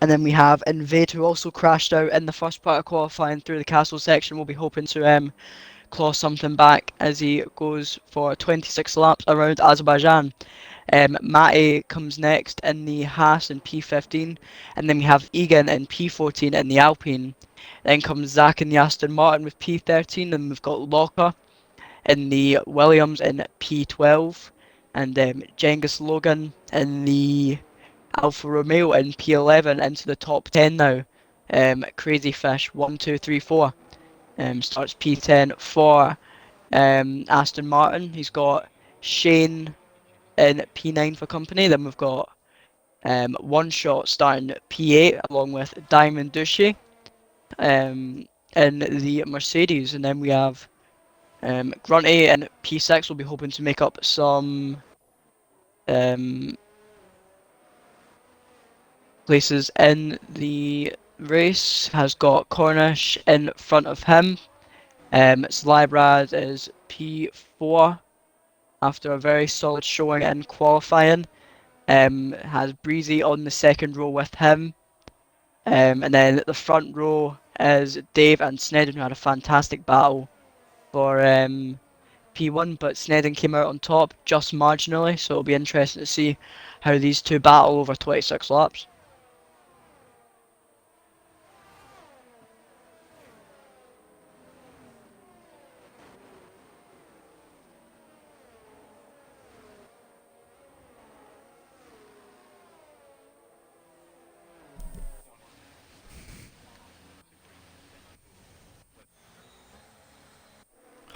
And then we have Invade, who also crashed out in the first part of qualifying through the castle section. We'll be hoping to claw something back as he goes for 26 laps around Azerbaijan. Matty comes next in the Haas in P15, and then we have Egan in P14 in the Alpine. Then comes Zach in the Aston Martin with P13, and we've got Locker in the Williams in P12, and Genghis Logan in the Alfa Romeo in P11 into the top 10 now. Crazy Fish 1, 2, 3, 4 starts P10 for Aston Martin. He's got Shane in P9 for company. Then we've got One Shot starting P8 along with Diamond Duchy in the Mercedes. And then we have Grunty and P6 will be hoping to make up some places in the race. Has got Cornish in front of him. Slybrad is P4 after a very solid showing in qualifying. Has Breezy on the second row with him. And then the front row is Dave and Snedden, who had a fantastic battle for P1, but Snedden came out on top just marginally, so it'll be interesting to see how these two battle over 26 laps.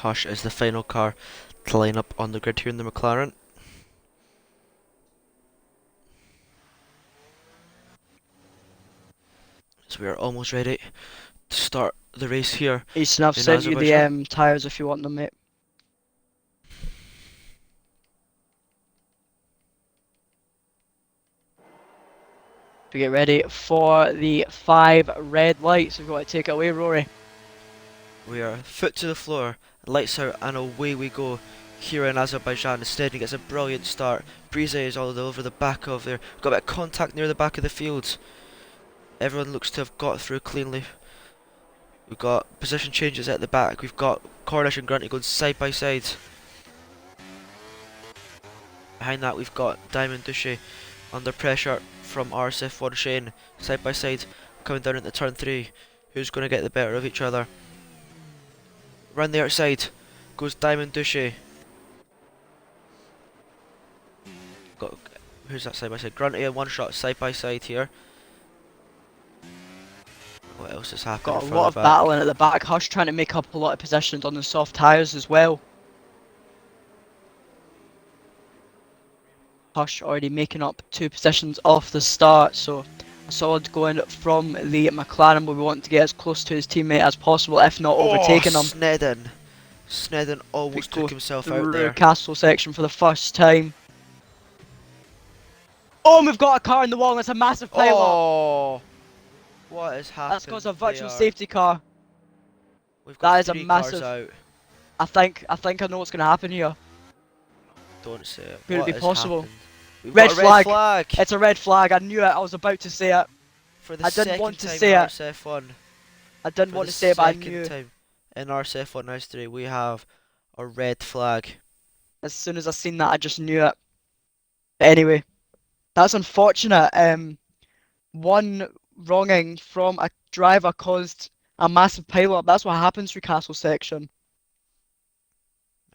Hush is the final car to line up on the grid here in the McLaren. So we are almost ready to start the race here. Easton, I've in sent you the Azerbaijan. tyres if you want them, mate. To get ready for the 5 red lights. We've got to take it away, Rory. We are foot to the floor, lights out, and away we go here in Azerbaijan. Instead, he gets a brilliant start. Breezy is all over the back of there. Got a bit of contact near the back of the field. Everyone looks to have got through cleanly. We've got position changes at the back. We've got Cornish and Grunty going side by side. Behind that, we've got Diamond Duchy under pressure from RSF1 Shane, side by side, coming down into turn 3. Who's going to get the better of each other? Round the outside goes Diamond Duchy. Got who's that side by side? Grunty and One Shot side by side here. What else is happening? Got a lot of battling at the back. Hush trying to make up a lot of positions on the soft tyres as well. Hush already making up 2 positions off the start, so a solid going from the McLaren, but we want to get as close to his teammate as possible, if not overtaking him. Snedden almost took himself out there. Castle section for the first time. Oh, and we've got a car in the wall, and it's a massive pile-up. Oh, what is happening? That's because of virtual safety car. We've got That is a 3 massive. cars out. I think I know what's going to happen here. Don't say it. Could it What be has possible? happened? We've Red got a red flag. It's a red flag. I knew it. I was about to say it. For the I didn't second want to time say in it. RSF1. I didn't want to say it, but I knew. Time in RSF1 history, we have a red flag. As soon as I seen that, I just knew it. But anyway, that's unfortunate. One wronging from a driver caused a massive pile-up. That's what happens through Castle section.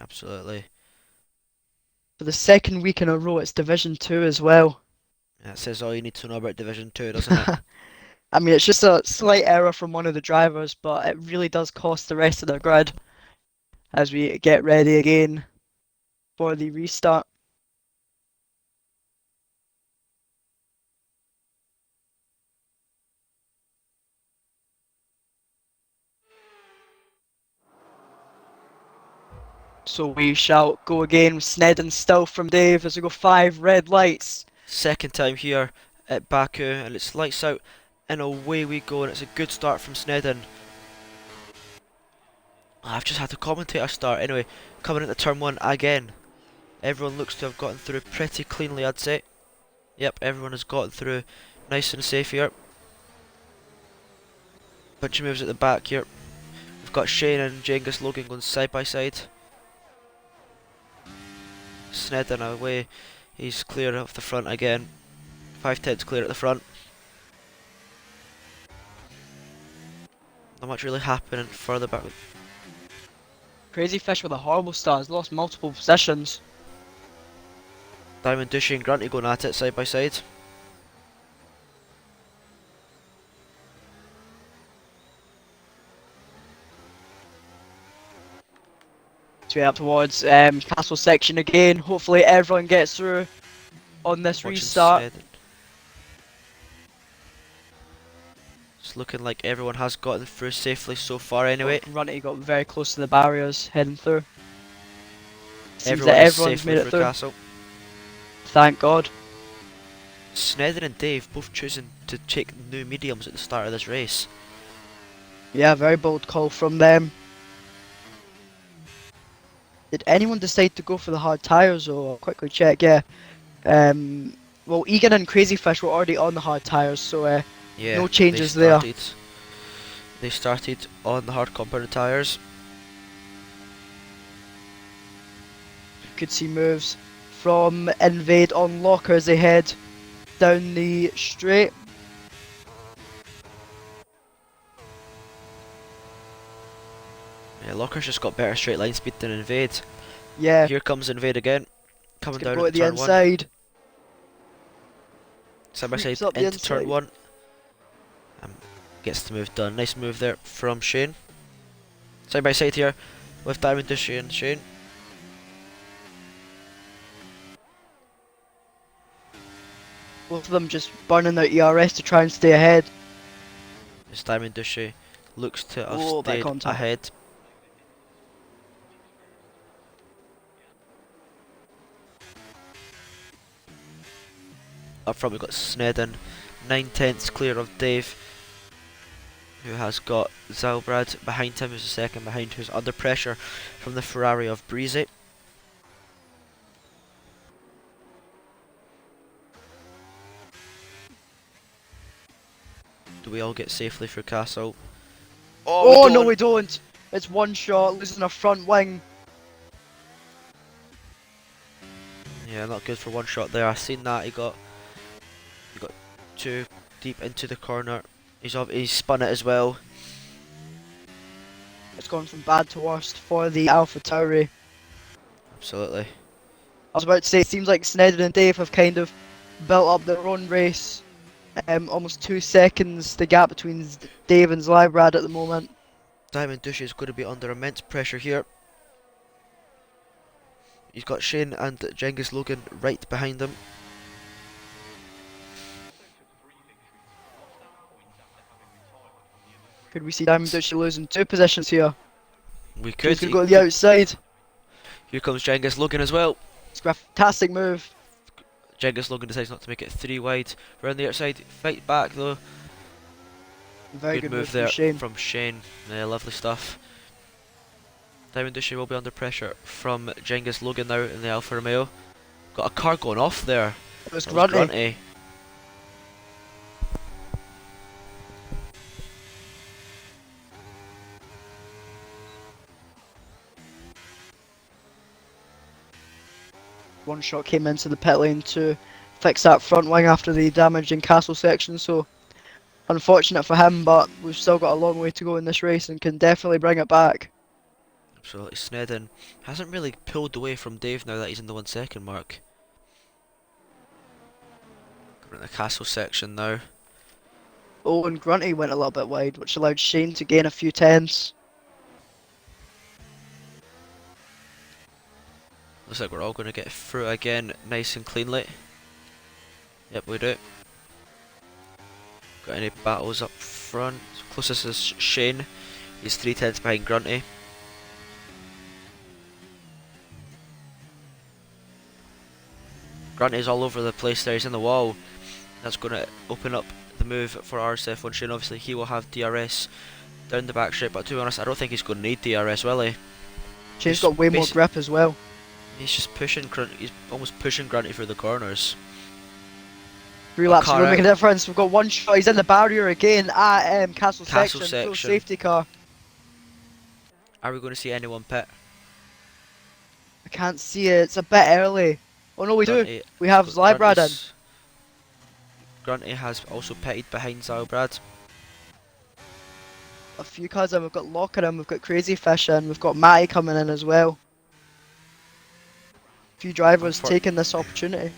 Absolutely. For the second week in a row, it's Division 2 as well. That says all you need to know about Division 2, doesn't it? I mean, it's just a slight error from one of the drivers, but it really does cost the rest of the grid as we get ready again for the restart. So we shall go again with Snedden still from Dave as we go 5 red lights. Second time here at Baku, and it's lights out and away we go, and it's a good start from Snedden. I've just had to commentate a start. Anyway, coming into turn 1 again. Everyone looks to have gotten through pretty cleanly, I'd say. Yep, everyone has gotten through nice and safe here. Bunch of moves at the back here. We've got Shane and Genghis Logan going side by side. Snedden away. He's clear of the front again. 510's clear at the front. Not much really happening further back. Crazy Fish with a horrible start has lost multiple positions. Diamond Duchy and Grunty going at it side by side. Straight up towards Castle section again. Hopefully everyone gets through on this Watching restart. It's looking like everyone has gotten through safely so far anyway. Grunty got very close to the barriers heading through. Seems Everyone that is everyone's safely made it through through. Castle. Thank God. Snedden and Dave both choosing to take new mediums at the start of this race. Yeah, very bold call from them. Did anyone decide to go for the hard tyres or I'll quickly check, yeah. Well, Egan and Crazy Fish were already on the hard tyres, so Yeah, no changes there. They started on the hard compound tyres. Could see moves from Invade on Locker as they head down the straight. Yeah, Locker's just got better straight line speed than Invade. Yeah, Here comes Invade again, it's coming gonna down go at to the turn 1. inside. Side by side Creeps up the into turn inside. 1. Gets the move done. Nice move there from Shane. Side by side here with Diamond Dushy and Shane. Both of them just burning their ERS to try and stay ahead. As Diamond Dushy looks to have Oh, that stayed contact. ahead. Up front we've got Snedden, 9/10 clear of Dave, who has got Zalbrad behind him, who's the second behind, who's under pressure from the Ferrari of Breezy. Do we all get safely through Castle? Oh, no, we don't. It's one shot, losing a front wing. Yeah, not good for one shot there. I seen that. He got too deep into the corner. He's spun it as well. It's gone from bad to worst for the Alpha Tauri. Absolutely. I was about to say, it seems like Snedden and Dave have kind of built up their own race. Almost 2 seconds, the gap between Dave and Zlybrad at the moment. Diamond Dush is going to be under immense pressure here. He's got Shane and Genghis Logan right behind him. Could we see Diamond Dutchy losing 2 positions here? We could. He's going to go to the outside. Here comes Genghis Logan as well. It's a fantastic move. Genghis Logan decides not to make it 3 wide. Around the outside, fight back though. Very good move there from Shane. from Shane. Yeah, lovely stuff. Diamond Dushy will be under pressure from Genghis Logan now in the Alfa Romeo. Got a car going off there. It was That was Grunty. Grunty. One shot came into the pit lane to fix that front wing after the damage in Castle section, so unfortunate for him, but we've still got a long way to go in this race and can definitely bring it back. Absolutely. Snedden hasn't really pulled away from Dave now that he's in the 1 second mark. We're in the Castle section now. Oh, and Grunty went a little bit wide, which allowed Shane to gain a few tenths. Looks like we're all going to get through again nice and cleanly. Yep, we do. Got any battles up front? Closest is Shane. He's 3/10 behind Grunty. Grunty's all over the place there. He's in the wall. That's going to open up the move for RSF1. Shane, obviously, he will have DRS down the back straight, but to be honest, I don't think he's going to need DRS, will he? Shane's got way more grip as well. He's just pushing Grunty. He's almost pushing Grunty through the corners. 3 laps will make a difference. We've got one shot. He's in the barrier again at Castle section. Full safety car. Are we going to see anyone pit? I can't see it. It's a bit early. Oh no, we do. We have Zlybrad in. Grunty has also pitted behind Zylbrad. A few cars in. We've got Locker in. We've got Crazy Fish in. We've got Matty coming in as well. A few drivers taking this opportunity.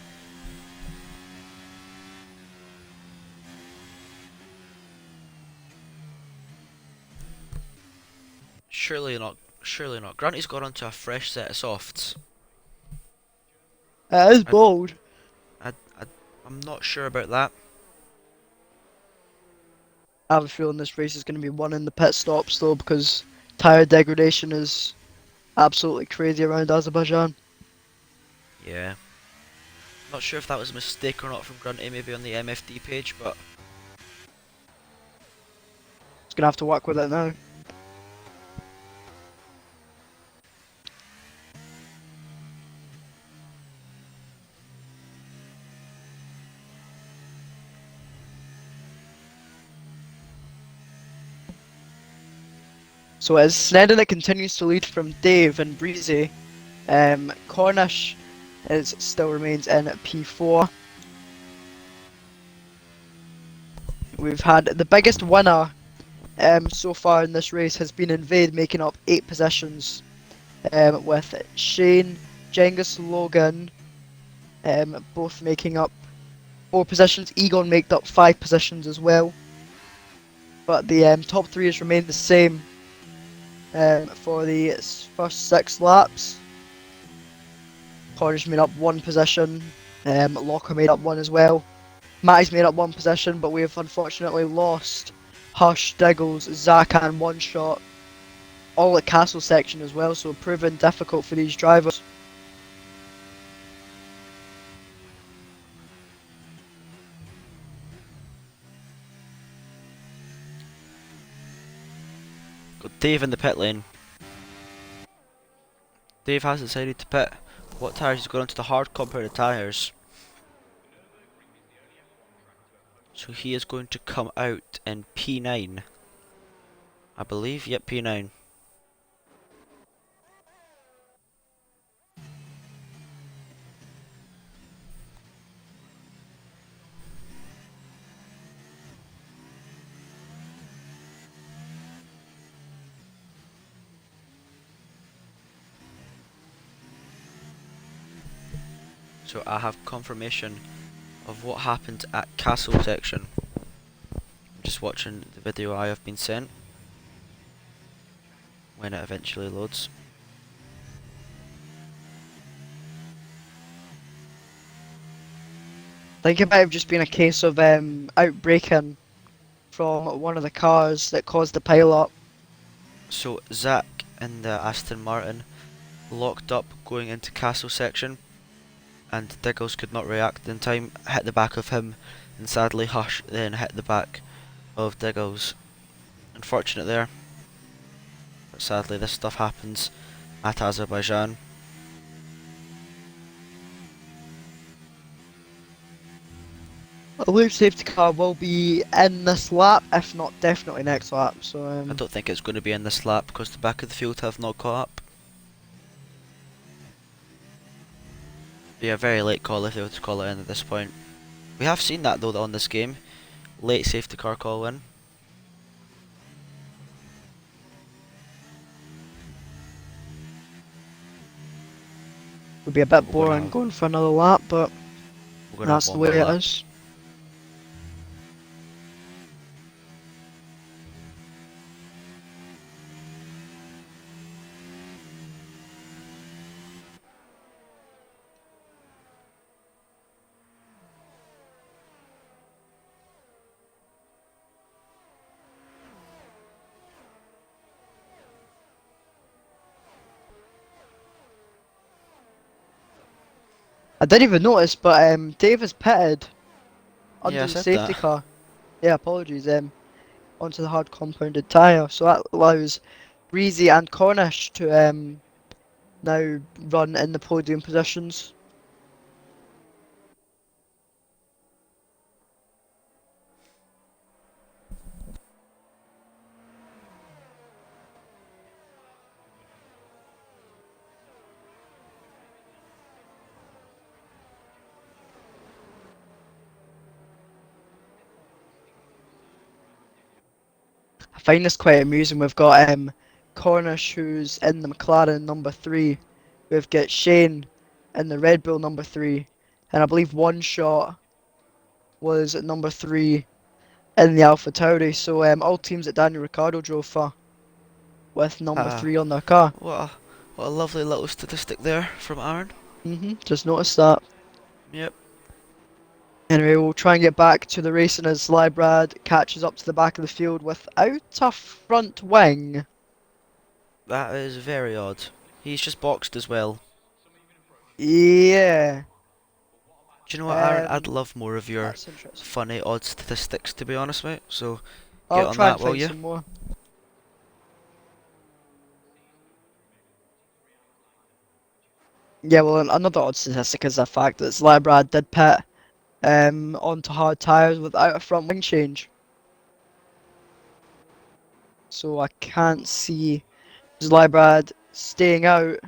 Surely not. Surely not. Grunty's got onto a fresh set of softs. It is bold. I'm not sure about that. I have a feeling this race is going to be won in the pit stops though, because tyre degradation is absolutely crazy around Azerbaijan. Yeah. Not sure if that was a mistake or not from Grunty, maybe on the MFD page, but It's going to have to work with it now. So as Snedden that continues to lead from Dave and Breezy, Cornish still remains in P4. We've had the biggest winner so far in this race has been Invade, making up 8 positions, with Shane, Genghis, Logan, both making up 4 positions. Egon made up 5 positions as well. But the top 3 has remained the same for the first 6 laps. Cornish made up 1 position, Locker made up 1 as well. Matty's made up 1 position, but we have unfortunately lost Hush, Diggles, Zach and One Shot, all at Castle section as well, so proving difficult for these drivers. got Dave in the pit lane. Dave has decided to pit. What tyres he's got onto the hard compounded tyres. So he is going to come out in P9. I believe, yep, P9. So I have confirmation of what happened at Castle section. I'm just watching the video I have been sent when it eventually loads. I think it might have just been a case of outbraking from one of the cars that caused the pile-up. So Zach in the Aston Martin locked up going into Castle section, and Diggles could not react in time, hit the back of him, and sadly Hush then hit the back of Diggles. Unfortunate there, but sadly this stuff happens at Azerbaijan. A loop safety car will be in this lap, if not definitely next lap. So I don't think it's going to be in this lap because the back of the field have not caught up. Be a very late call if they were to call it in at this point. We have seen that though on this game. Late safety car call in. would be a bit We're gonna boring have- going for another lap, but We're going to that's have the one way more it lap. is. I didn't even notice, but Dave has pitted Yeah, under I the said safety that. car. Yeah, apologies. Onto the hard compounded tyre, so that allows Breezy and Cornish to now run in the podium positions. I find this quite amusing. We've got Cornish, who's in the McLaren number 3. We've got Shane in the Red Bull number 3, and I believe One Shot was at number 3 in the Alpha Tauri. So all teams that Daniel Ricciardo drove for with number Ah, 3 on their car. what a lovely little statistic there from Aaron. Just noticed that. Yep. Anyway, we'll try and get back to the racing as Lybrad catches up to the back of the field without a front wing. That is very odd. He's just boxed as well. Yeah. Do you know what, Aaron? I'd Um, love more of your that's interesting. funny odd statistics, to be honest, mate. So get I'll on try and that, will find you? some more. Yeah, well, another odd statistic is the fact that Lybrad did pit onto hard tyres without a front wing change. So I can't see Lybrad staying out.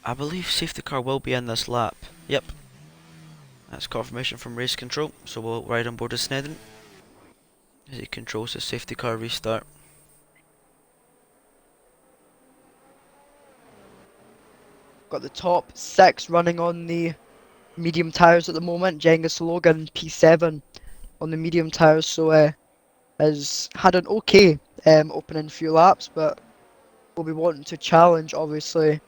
I believe safety car will be in this lap. Yep. That's confirmation from race control, so we'll ride on board as Snedden as he controls his safety car restart. Got the top 6 running on the medium tyres at the moment. Jenga Logan P7 on the medium tyres, so has had an okay opening few laps, but will be wanting to challenge obviously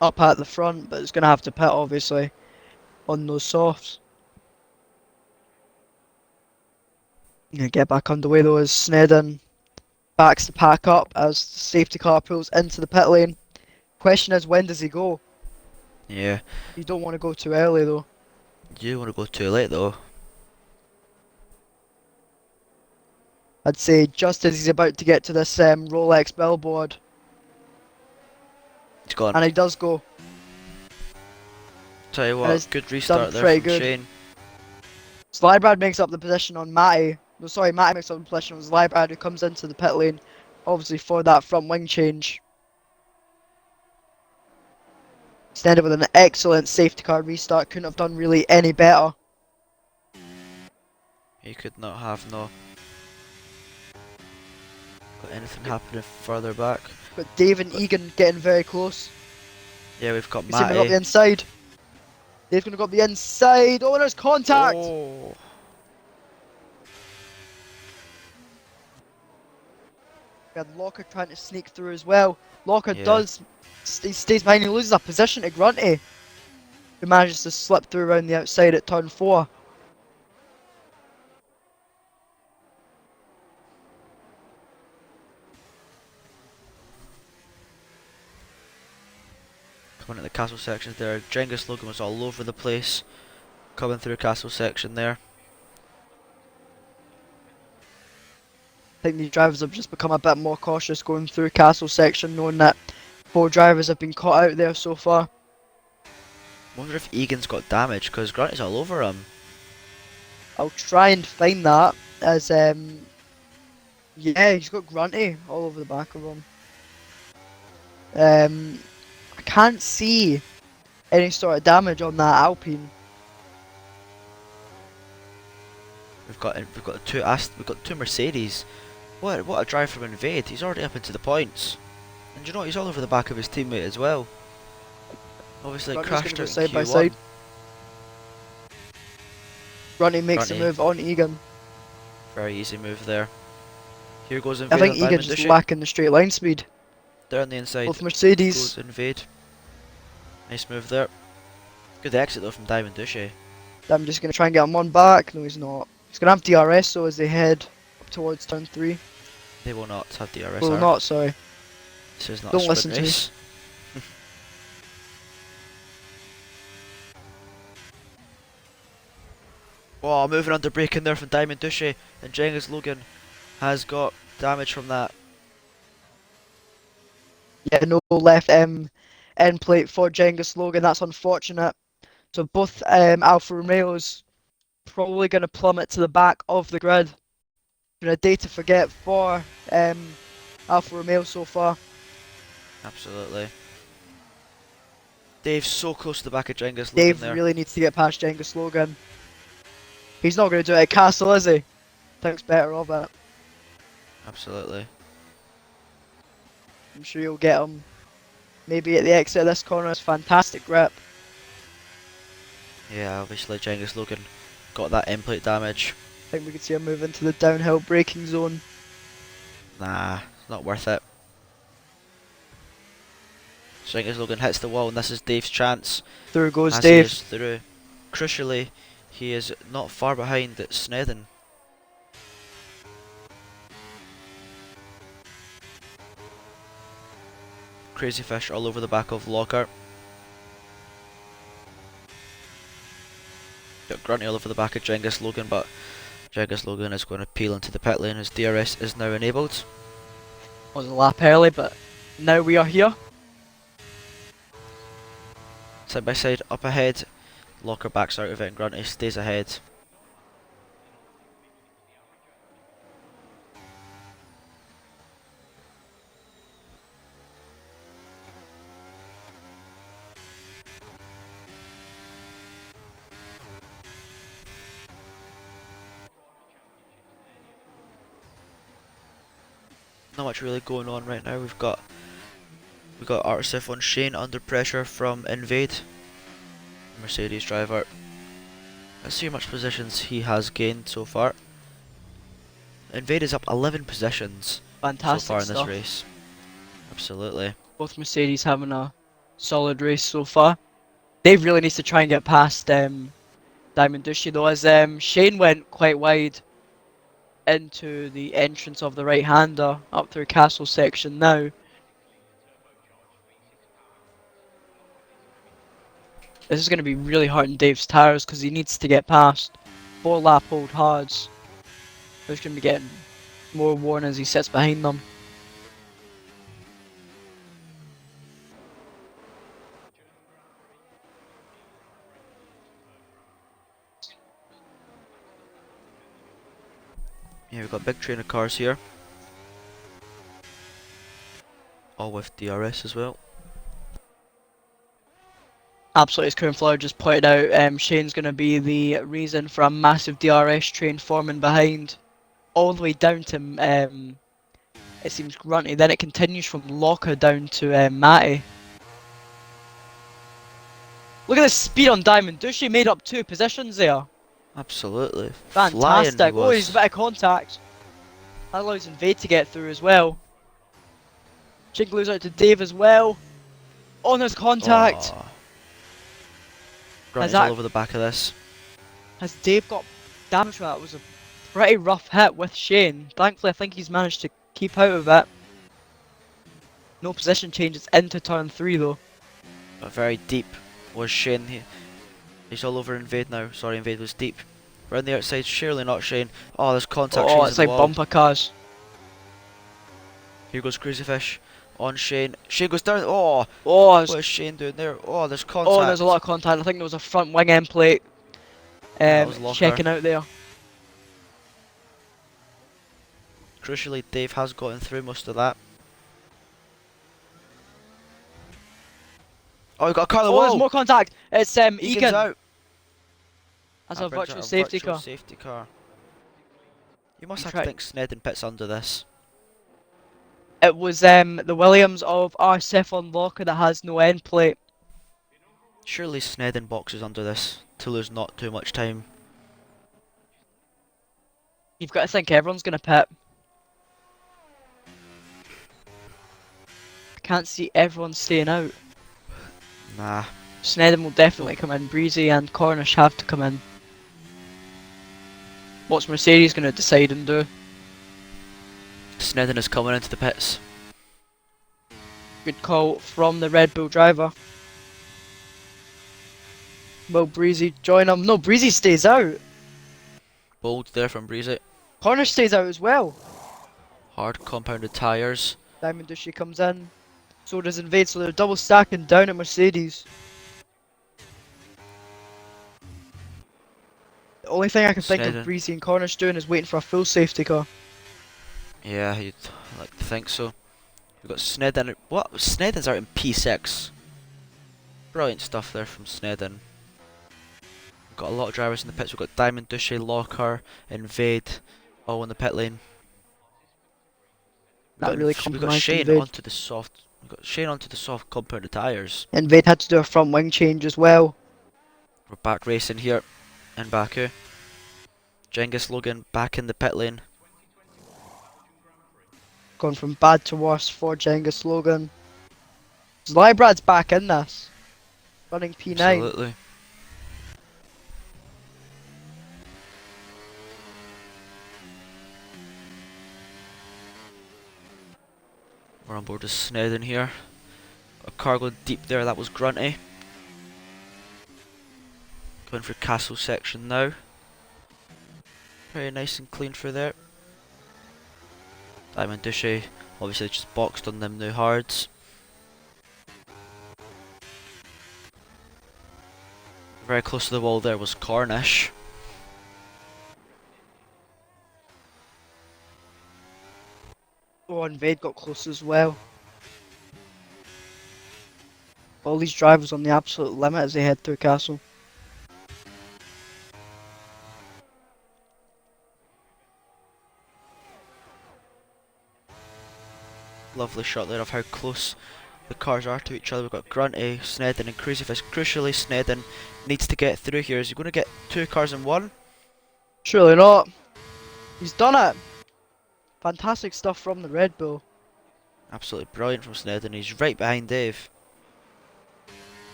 up at the front, but it's going to have to pit obviously on those softs. Gonna get back underway though as Snedden backs the pack up as the safety car pulls into the pit lane. Question is, when does he go? Yeah. You don't want to go too early though. You don't want to go too late though. I'd say just as he's about to get to this Rolex billboard, He's gone. and he does go, Tell you and it's what, good done restart there pretty from good. Shane. Slybrad makes up the position on Matty. No, sorry, Matty makes up the position on Slybrad, who comes into the pit lane, obviously for that front wing change. Extended with an excellent safety car restart, couldn't have done really any better. He could not have got anything happening further back. Got Dave and Egan getting very close. Yeah, we've got You see him up the Matty. inside. Dave's gonna go up the inside. Oh, there's contact! Oh. We had Locker trying to sneak through as well. Locker Yeah. he stays behind, he loses a position to Grunty, who manages to slip through around the outside at turn 4. Coming at the castle sections there. Jengus Logan was all over the place. Coming through castle section there. I think these drivers have just become a bit more cautious going through castle section, knowing that 4 drivers have been caught out there so far. Wonder if Egan's got damage, because Grant is all over him. I'll try and find that, as yeah, he's got Grunty all over the back of him. I can't see any sort of damage on that Alpine. We've got two Mercedes. What a drive from Invade. He's already up into the points. And you know what, he's all over the back of his teammate as well. Obviously Grunty's crashed gonna out go in side by Q1. side. Grunty makes the Grunty. move on Egan. Very easy move there. Here goes I Invade think on Diamond Egan's just Dushy. lacking the straight line speed. There on the inside Both Mercedes. goes Invade. Nice move there. Good exit though from Diamond Dushy. I'm just gonna try and get him one back. No, he's not. He's gonna have DRS so as they head up towards turn 3. They will not have DRS. Well, not, sorry. This is not Don't a listen sprint to me. race. Oh, moving under braking there from Diamond Dushy, and Jengus Logan has got damage from that. Yeah, no left end plate for Jenga Logan. That's unfortunate. So both Alfa Romeos probably going to plummet to the back of the grid. Been a day to forget for Alfa Romeo so far. Absolutely. Dave's so close to the back of Jengus Logan Dave there. really needs to get past Jenga Logan. He's not going to do it at Castle, is he? Thinks better of it. Absolutely. I'm sure you'll get him. Maybe at the exit of this corner. It's fantastic grip. Yeah, obviously Jengus Logan got that end plate damage. I think we could see him move into the downhill braking zone. Nah, not worth it. Cengiz Logan hits the wall, and this is Dave's chance Through goes as he Dave. is through. Crucially, he is not far behind Snedden. Crazy Fish all over the back of Locker. Got Grunty all over the back of Cengiz Logan, but Cengiz Logan is going to peel into the pit lane as DRS is now enabled. Was a lap early, but now we are here. Side by side, up ahead. Locker backs out of it and Grunty stays ahead. Not much really going on right now. We've got RSF1 Shane under pressure from Invade, Mercedes driver. Let's see how much positions he has gained so far. Invade is up 11 positions Fantastic so far in stuff. this race. Absolutely. Both Mercedes having a solid race so far. Dave really needs to try and get past Diamond Dushy though, as Shane went quite wide into the entrance of the right-hander up through Castle section now. This is going to be really hard on Dave's tyres because he needs to get past 4-lap old hards. He's going to be getting more worn as he sits behind them. Yeah, we've got a big train of cars here. All with DRS as well. Absolutely, as Kieran Flower just pointed out, Shane's going to be the reason for a massive DRS train forming behind, all the way down to, it seems, Grunty. Then it continues from Locker down to Matty. Look at the speed on Diamond Dushy, made up 2 positions there. Absolutely. Fantastic. Flying Oh, he's a bit of contact. That allows Invade to get through as well. Jiggly's out to Dave as well. Oh, there's contact. Oh. Grunty's that- all over the back of this. Has Dave got damage from that? It was a pretty rough hit with Shane. Thankfully, I think he's managed to keep out of it. No position changes into turn 3 though. But very deep was Shane. He's all over Invade now. Sorry, Invade was deep. Around the outside, surely not Shane. Oh, there's contact. Oh, Shane's it's in like the wall. bumper cars. Here goes Crazy Fish on Shane. Shane goes down. Oh, Oh, what is Shane doing there? Oh, there's contact. oh, there's a lot of contact. I think there was a front wing end plate. That was Locker. Checking out there. Crucially, Dave has gotten through most of that. Oh, he got a car on the Oh, wall. there's more contact. It's Egan's Egan. out. That's That a brings virtual out safety virtual car. safety car. You must He have tried- to think Snedden pits under this. It was the Williams of RSF1 Locker that has no end plate. Surely Snedden boxes under this to lose not too much time. You've got to think everyone's going to pit. I can't see everyone staying out. Nah. Snedden will definitely come in. Breezy and Cornish have to come in. What's Mercedes going to decide and do? Snedden is coming into the pits. Good call from the Red Bull driver. Will Breezy join him? No, Breezy stays out. Bold there from Breezy. Cornish stays out as well. Hard compounded tyres. Diamond Dushy comes in. So does Invade, so they're double stacking down at Mercedes. The only thing I can think Snedden. of Breezy and Cornish doing is waiting for a full safety car. Yeah, you'd like to think so. We've got Snedden. What? Snedden's out in P6. Brilliant stuff there from Snedden. We've got a lot of drivers in the pits. We've got Diamond, Dushy, Locker, Invade, all in the pit lane. That really we've got compromised Shane Invade. onto the soft. We've got Shane onto the soft compounded tyres. Invade had to do a front wing change as well. We're back racing here in Baku. Cengiz Logan back in the pit lane. Gone from bad to worse for Cengiz Logan. Zlybrad's back in this. Running P9. Absolutely. We're on board with Snedden here. A cargo deep there, that was Grunty. Going for castle section now. Very nice and clean through there. Diamond Dushy obviously just boxed on them new hards. Very close to the wall there was Cornish. Oh, and Vade got close as well. All these drivers on the absolute limit as they head through castle. Lovely shot there of how close the cars are to each other. We've got Grunty, Snedden and Crazyfish. Crucially, Snedden needs to get through here. Is he going to get two cars in one? Surely not. He's done it. Fantastic stuff from the Red Bull. Absolutely brilliant from Snedden. He's right behind Dave.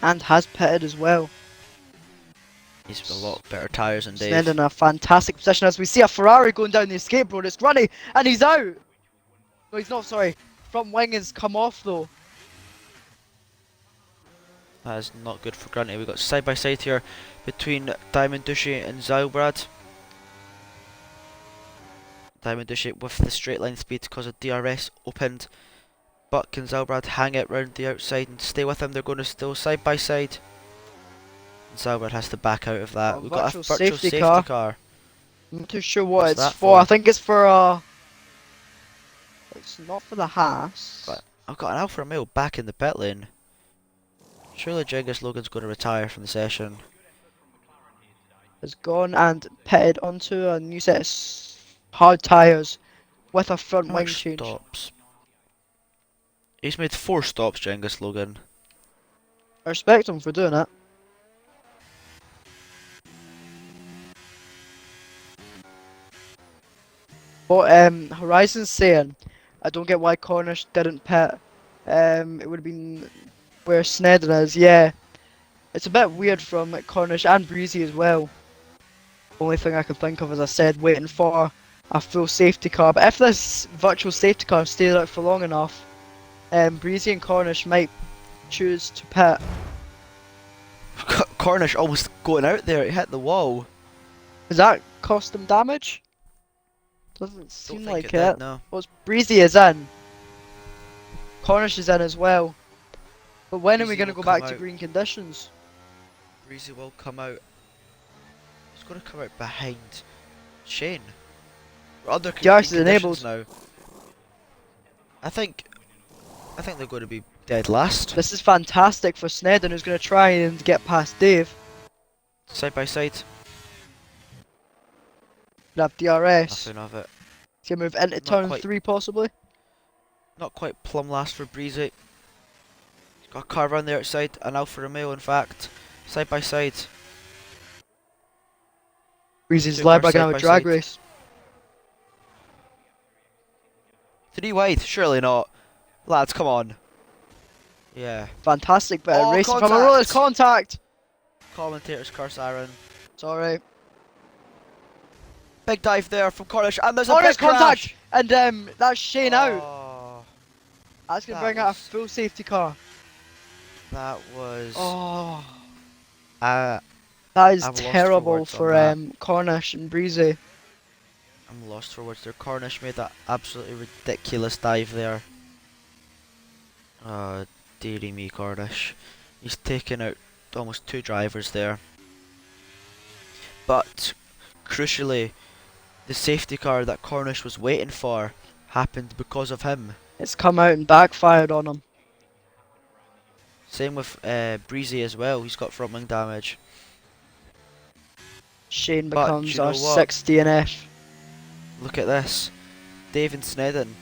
And has pitted as well. He's a lot better tyres than Dave. Snedden in a fantastic position as we see a Ferrari going down the escape road. It's Grunty and he's out. No, he's not, sorry. Front wing has come off though. That is not good for Grunty. We've got side by side here between Diamond Dushy and Zylbrad. Diamond Dushy with the straight line speed because of DRS opened. But can Zylbrad hang it round the outside and stay with him? They're going to still side by side. And Zylbrad has to back out of that. We've got a virtual safety car. I'm not too sure what What's it's that for. for? I think it's for it's not for the Haas. But I've got an Alfa Romeo back in the pit lane. Surely Genghis Logan's going to retire from the session. Has gone and pitted onto a new set of hard tyres with a front How wing much change. stops? He's made 4 stops, Genghis Logan. I respect him for doing it. But Horizon's saying, I don't get why Cornish didn't pit. It would have been where Snedden is. Yeah, it's a bit weird from Cornish and Breezy as well. Only thing I can think of, as I said, waiting for a full safety car. But if this virtual safety car stays out for long enough, Breezy and Cornish might choose to pit. Cornish almost going out there, he hit the wall. Does that cost them damage? Doesn't Don't seem think like it it. did, no. Well, Breezy is in. Cornish is in as well. But when are we Breezy going to will go back come to out. green conditions? Breezy will come out. He's going to come out behind Shane. We're under DRS green is conditions enabled. now. I think they're going to be dead last. This is fantastic for Snedden, who's going to try and get past Dave. Side by side. He'll have DRS. Nothing of it. He's going to move into Not turn quite. 3 possibly. Not quite plumb last for Breezy. He's got a car around the outside, an Alfa Romeo in fact. Side by side. Breezy's Two live cars back side now by a drag side. race. 3 wide, surely not. Lads, come on. Yeah. Fantastic bit of Oh, racing from a roller's contact. Commentator's curse Aaron. Sorry. Big dive there from Cornish, and there's a Cornish big crash. contact! And that's Shane out. Oh, That's going to that bring out a was- full safety car. that was. Oh. Uh, That is I'm lost for terrible words on for that. Cornish and Breezy. I'm lost for words there. Cornish made that absolutely ridiculous dive there. Oh, dearie me, Cornish. He's taken out almost 2 drivers there. But, crucially, the safety car that Cornish was waiting for happened because of him. It's come out and backfired on him. Same with Breezy as well. He's got front wing damage. Shane But becomes you know our what? 6th DNF. Look at this. Dave and Snedden.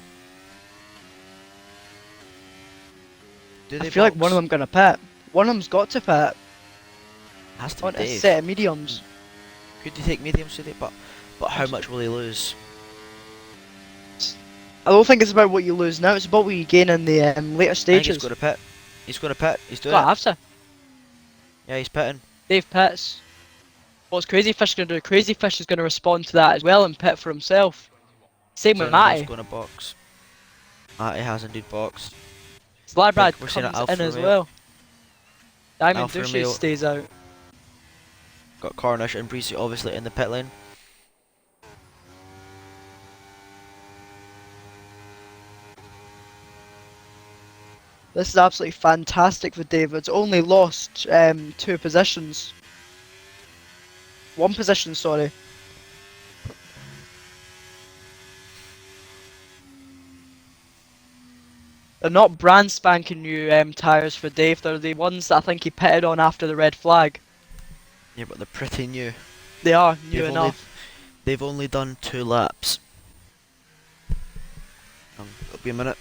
Do they I feel like one of box? them gonna pit. One of them's got to pit Has to on be a Dave. set of mediums. Could you take mediums today? But how much will he lose? I don't think it's about what you lose now. It's about what you gain in the later I think he's stages. going to pit. He's going to pit. He's doing Got it. after. Yeah, he's pitting. Dave pits. What's Crazy Fish gonna do? Crazy Fish is gonna respond to that as well and pit for himself. Same So with anyone else Matty. going to box? Matty has indeed boxed. I think Slybrad we're seeing an comes in Alfa as Romeo. well. Diamond Alfa Douche Romeo stays out. got Cornish and Breezy obviously in the pit lane. This is absolutely fantastic for David's only lost 2 positions. 1 position, sorry. They're not brand spanking new tyres for Dave, they're the ones that I think he pitted on after the red flag. Yeah, but they're pretty new. They are new They've enough. they've only done 2 laps. It'll be a minute.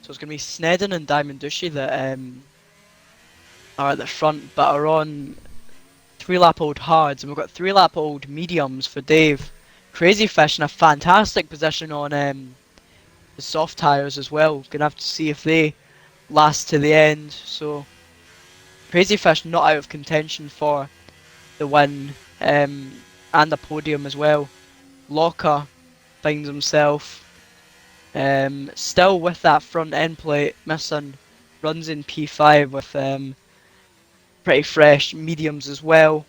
So it's going to be Snedden and Diamond Douchey that are at the front but are on 3-lap old hards, and we've got 3-lap old mediums for Dave. Crazy Fish in a fantastic position on the soft tyres as well. Gonna have to see if they last to the end. So Crazy Fish not out of contention for the win and the podium as well. Locker finds himself still with that front end plate missing. Runs in P5 with pretty fresh mediums as well.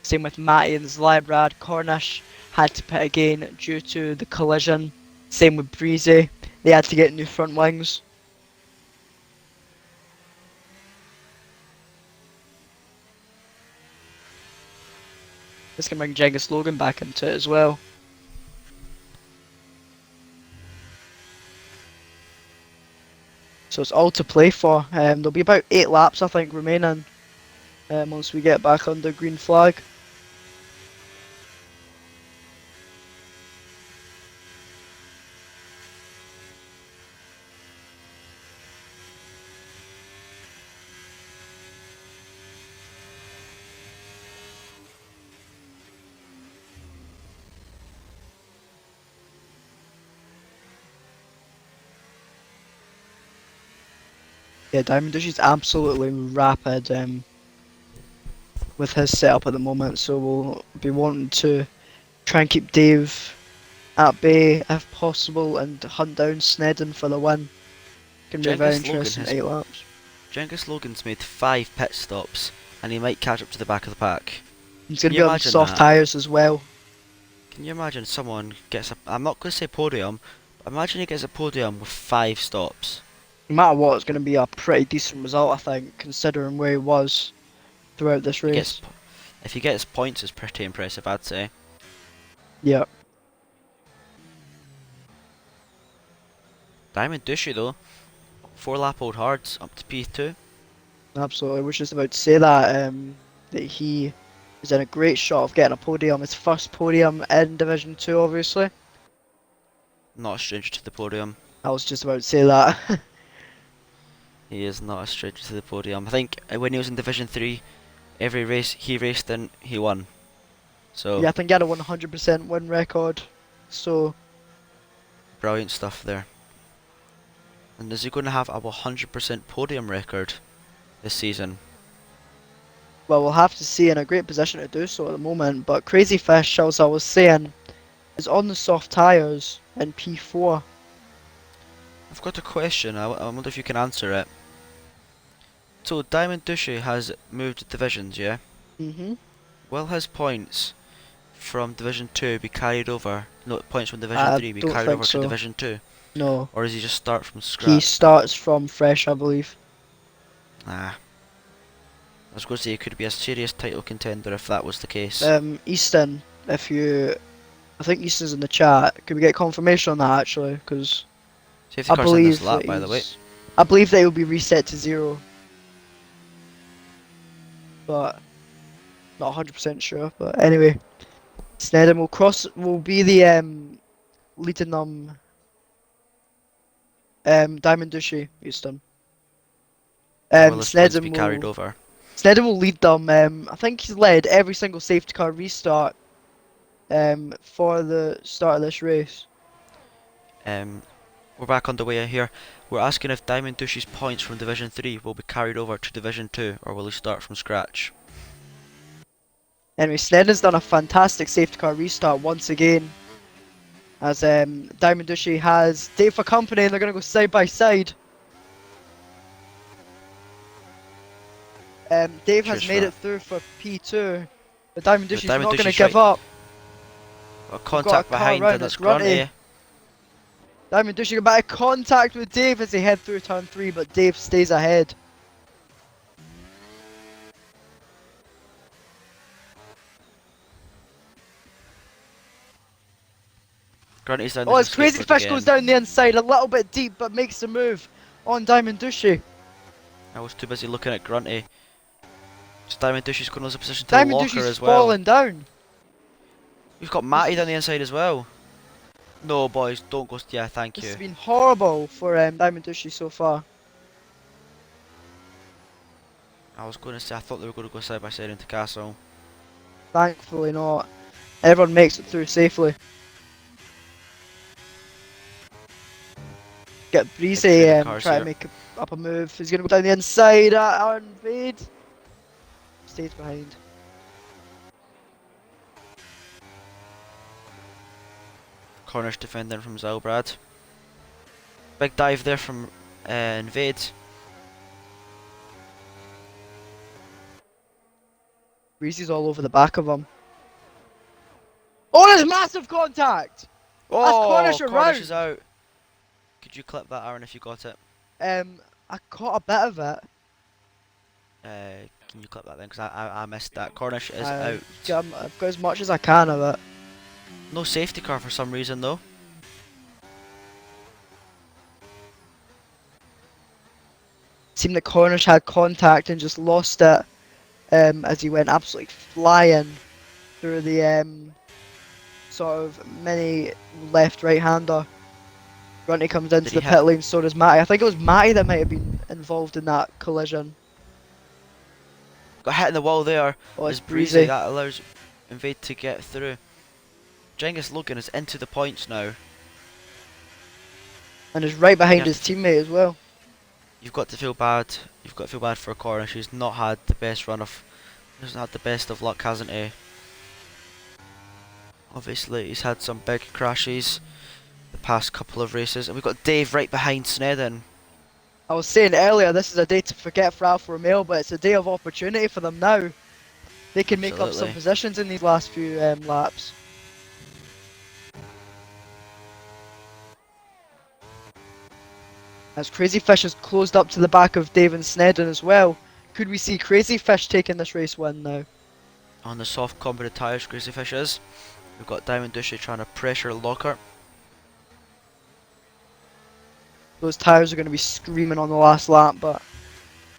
Same with Matty and Zlybrad. Cornish had to pit again due to the collision. Same with Breezy. They had to get new front wings. This can bring Genghis Logan back into it as well. So it's all to play for. There'll be about 8 laps I think remaining once we get back under green flag. Yeah, Diamond Dish is absolutely rapid with his setup at the moment, so we'll be wanting to try and keep Dave at bay if possible and hunt down Snedden for the win. Can be a very interesting 8 laps. Genghis Logan's made 5 pit stops, and he might catch up to the back of the pack. He's going Can to you be on imagine soft that? tyres as well. Can you imagine someone gets a, I'm not going to say podium, but imagine he gets a podium with 5 stops. No matter what, it's going to be a pretty decent result, I think, considering where he was throughout this He gets, race. if he gets points, it's pretty impressive, I'd say. Yeah. Diamond Douchey though, 4 lap old hards up to P2. Absolutely, I was just about to say that that he is in a great shot of getting a podium, his first podium in Division 2 obviously. Not a stranger to the podium. I was just about to say that. He is not a stranger to the podium. I think when he was in Division 3, every race he raced in, he won. So, Yeah, I think he had a 100% win record, so brilliant stuff there. And is he going to have a 100% podium record this season? well we'll have to see, in a great position to do so at the moment, but Crazy Fish, as I was saying, is on the soft tyres in P4. I've got a question, I wonder if you can answer it. So, Diamond Douchey has moved divisions, yeah? Mm-hmm. Will his points from Division 2 be carried over? No, points from Division I 3 be don't carried think over to so. Division 2? No. Or does he just start from He scratch? starts from fresh, I believe. Ah. I was going to say he could be a serious title contender if that was the case. Easton, if you... I think Easton's in the chat. Could we get confirmation on that, actually? Because Safety I car's in this believe lap, that by the way. I believe that it will be reset to 0. But not 100% sure. But anyway, Snedden will be the leading them Diamond Dushi, Houston. Or will his points be Snedden carried will over? lead them. I think he's led every single safety car restart for the start of this race. We're back underway here. We're asking if Diamond Dushi's points from Division 3 will be carried over to Division 2, or will he start from scratch? Anyway, Snedden's done a fantastic safety car restart once again. As Diamond Dushi has Dave for company, and they're going to go side by side. Dave Cheers has for made that. it through for P2, but Diamond Yeah, Dushi's Diamond not going to Dushi's give right. up. Got We've got a contact car behind, round, and it's that's Grunty. Diamond Dushi got back in contact with Dave as they head through turn 3, but Dave stays ahead. Grunty's down Oh, the his crazy skateboard fish again. goes down the inside a little bit deep, but makes the move on Diamond Dushi. I was too busy looking at Grunty. So Diamond Dushi's going to lose a position to the Diamond locker Dushi's as well. falling down. We've got Matty down the inside as well. No, boys, don't go. Yeah, thank This you. has been horrible for Diamond Dushi so far. I was going to say I thought they were going to go side by side into Castle. Thankfully not. Everyone makes it through safely. Get Breezy train of cars try here. to make up a move. He's going to go down the inside at Invade. Stays behind. Cornish defending from Zalbrad. Big dive there from Invade. Breezy's all over the back of him. Oh, there's massive contact! Oh, Cornish Cornish around. is out. Could you clip that, Aaron, if you got it? I caught a bit of it. Can you clip that then? Because I missed that. Cornish is I've out. got as much as I can of it. No safety car for some reason though. Seemed that Cornish had contact and just lost it as he went absolutely flying through the sort of mini left-right hander. Grunty comes into Did the he pit lane, so does Matty. I think it was Matty that might have been involved in that collision. Got hit in the wall there. Oh, it's It's breezy. Breezy. That allows Invade to get through. Genghis Logan is into the points now. And is right behind Yeah. his teammate as well. You've got to feel bad. You've got to feel bad for Cornish. He's not had the best run of. Hasn't had the best of luck, hasn't he? Obviously, he's had some big crashes the past couple of races, and we've got Dave right behind Snedden. I was saying earlier, this is a day to forget for Alfa Romeo, but it's a day of opportunity for them now. They can make up some Absolutely. positions in these last few laps. As Crazy Fish has closed up to the back of Dave and Snedden as well. Could we see Crazy Fish taking this race win now? On the soft competent tyres, Crazy Fish is. We've got Diamond Dushy trying to pressure Locker. Those tyres are going to be screaming on the last lap, but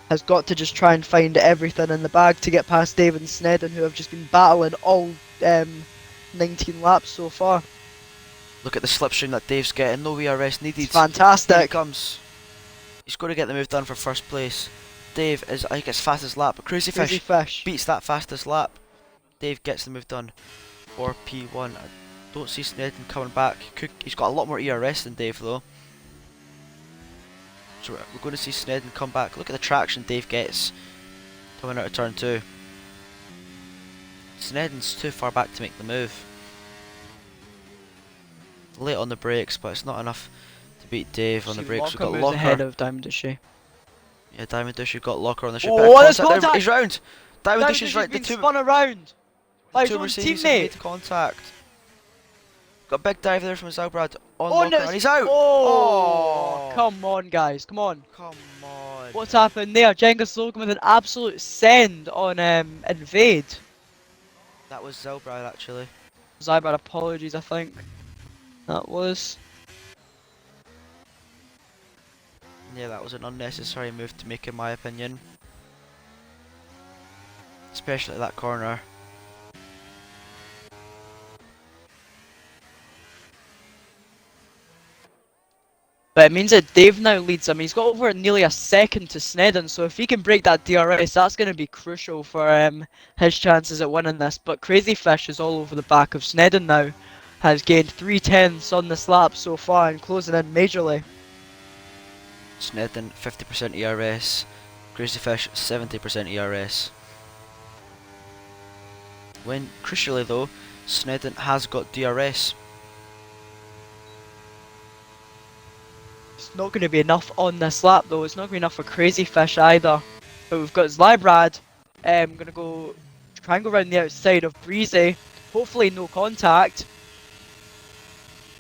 has got to just try and find everything in the bag to get past Dave and Snedden, who have just been battling all 19 laps so far. Look at the slipstream that Dave's getting. No ERS needed. It's fantastic. Here he comes. He's got to get the move done for first place. Dave is, I think, it's fastest lap. But Crazy Fish beats that fastest lap. Dave gets the move done for P1. I don't see Snedden coming back. He's got a lot more ERS than Dave though. So we're going to see Snedden come back. Look at the traction Dave gets coming out of turn 2. Snedden's too far back to make the move. Late on the brakes, but it's not enough to beat Dave on the brakes. We've got Locker ahead of Diamond Dushi. Yeah, Diamond Dish, you've got Locker on the ship. Oh, there's contact! He's round! Diamond Dish Dish is has right. been The two, spun around by his two own Mercedes have teammate. made contact. Got a big dive there from Zalbrad on Oh, Locker, no, and he's out! Oh, come on, guys, come on. Come on. What's happened there? Genghis Logan with an absolute send on Invade. That was Zalbrad actually. Zybrad apologies, I think. That was. Yeah, that was an unnecessary move to make in my opinion. Especially that corner. But it means that Dave now leads him. He's got over nearly a second to Snedden, so if he can break that DRS, that's going to be crucial for his chances at winning this. But Crazy Fish is all over the back of Snedden now. Has gained 3 tenths on this lap so far and closing in majorly. Snedden 50% ERS, Crazy Fish 70% ERS. When crucially though, Snedden has got DRS. It's not going to be enough on this lap though. It's not going to be enough for Crazy Fish either. But we've got Zlybrad. Going to go try and go around the outside of Breezy. Hopefully no contact.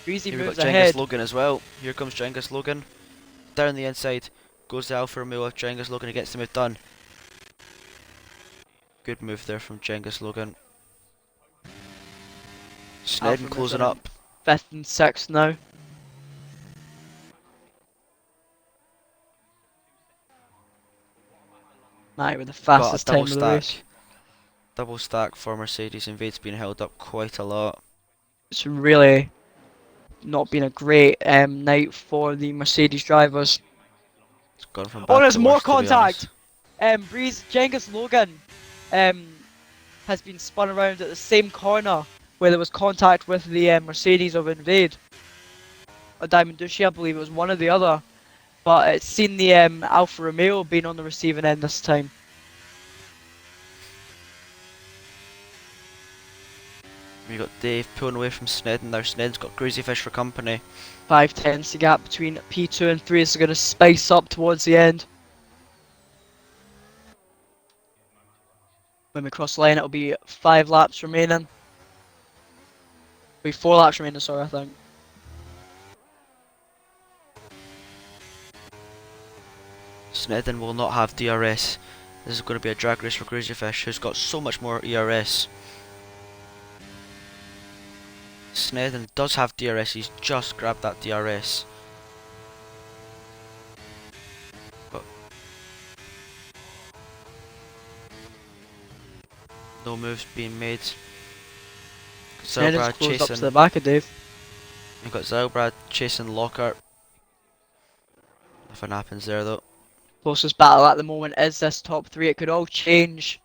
Breezy Here we've moves got ahead. Jengus Logan as well. Here comes Jengus Logan. Down the inside goes the Alfa Romeo of Jengus Logan. He gets the move done. Good move there from Jengus Logan. Snedden Alfa closing Romeo's up. 5th and 6th now. Matty with the Got fastest a time double of the race. stack. Double stack for Mercedes. Invade's been held up quite a lot. It's really not been a great night for the Mercedes drivers. It's gone from Oh, bad there's to more worse, to be honest. contact! Jengus Logan has been spun around at the same corner where there was contact with the Mercedes of Invade. Or Diamond Duchy, I believe it was one or the other. But it's seen the Alfa Romeo being on the receiving end this time. We got Dave pulling away from Snedden. Now Snedden's got Crazy Fish for company. 5 tenths the gap between P2 and 3 is going to spice up towards the end. When we cross the line, it'll be 5 laps remaining. It'll be 4 laps remaining, sorry, I think. Snedden will not have DRS. This is going to be a drag race for Crazy Fish, who's got so much more ERS. Snedden does have DRS, he's just grabbed that DRS. But no moves being made. Snedden's Zylbrad closed up to chasing. the back of Dave. We've got Zylbrad chasing Lockhart. Nothing happens there though. Closest battle at the moment is this top 3. It could all change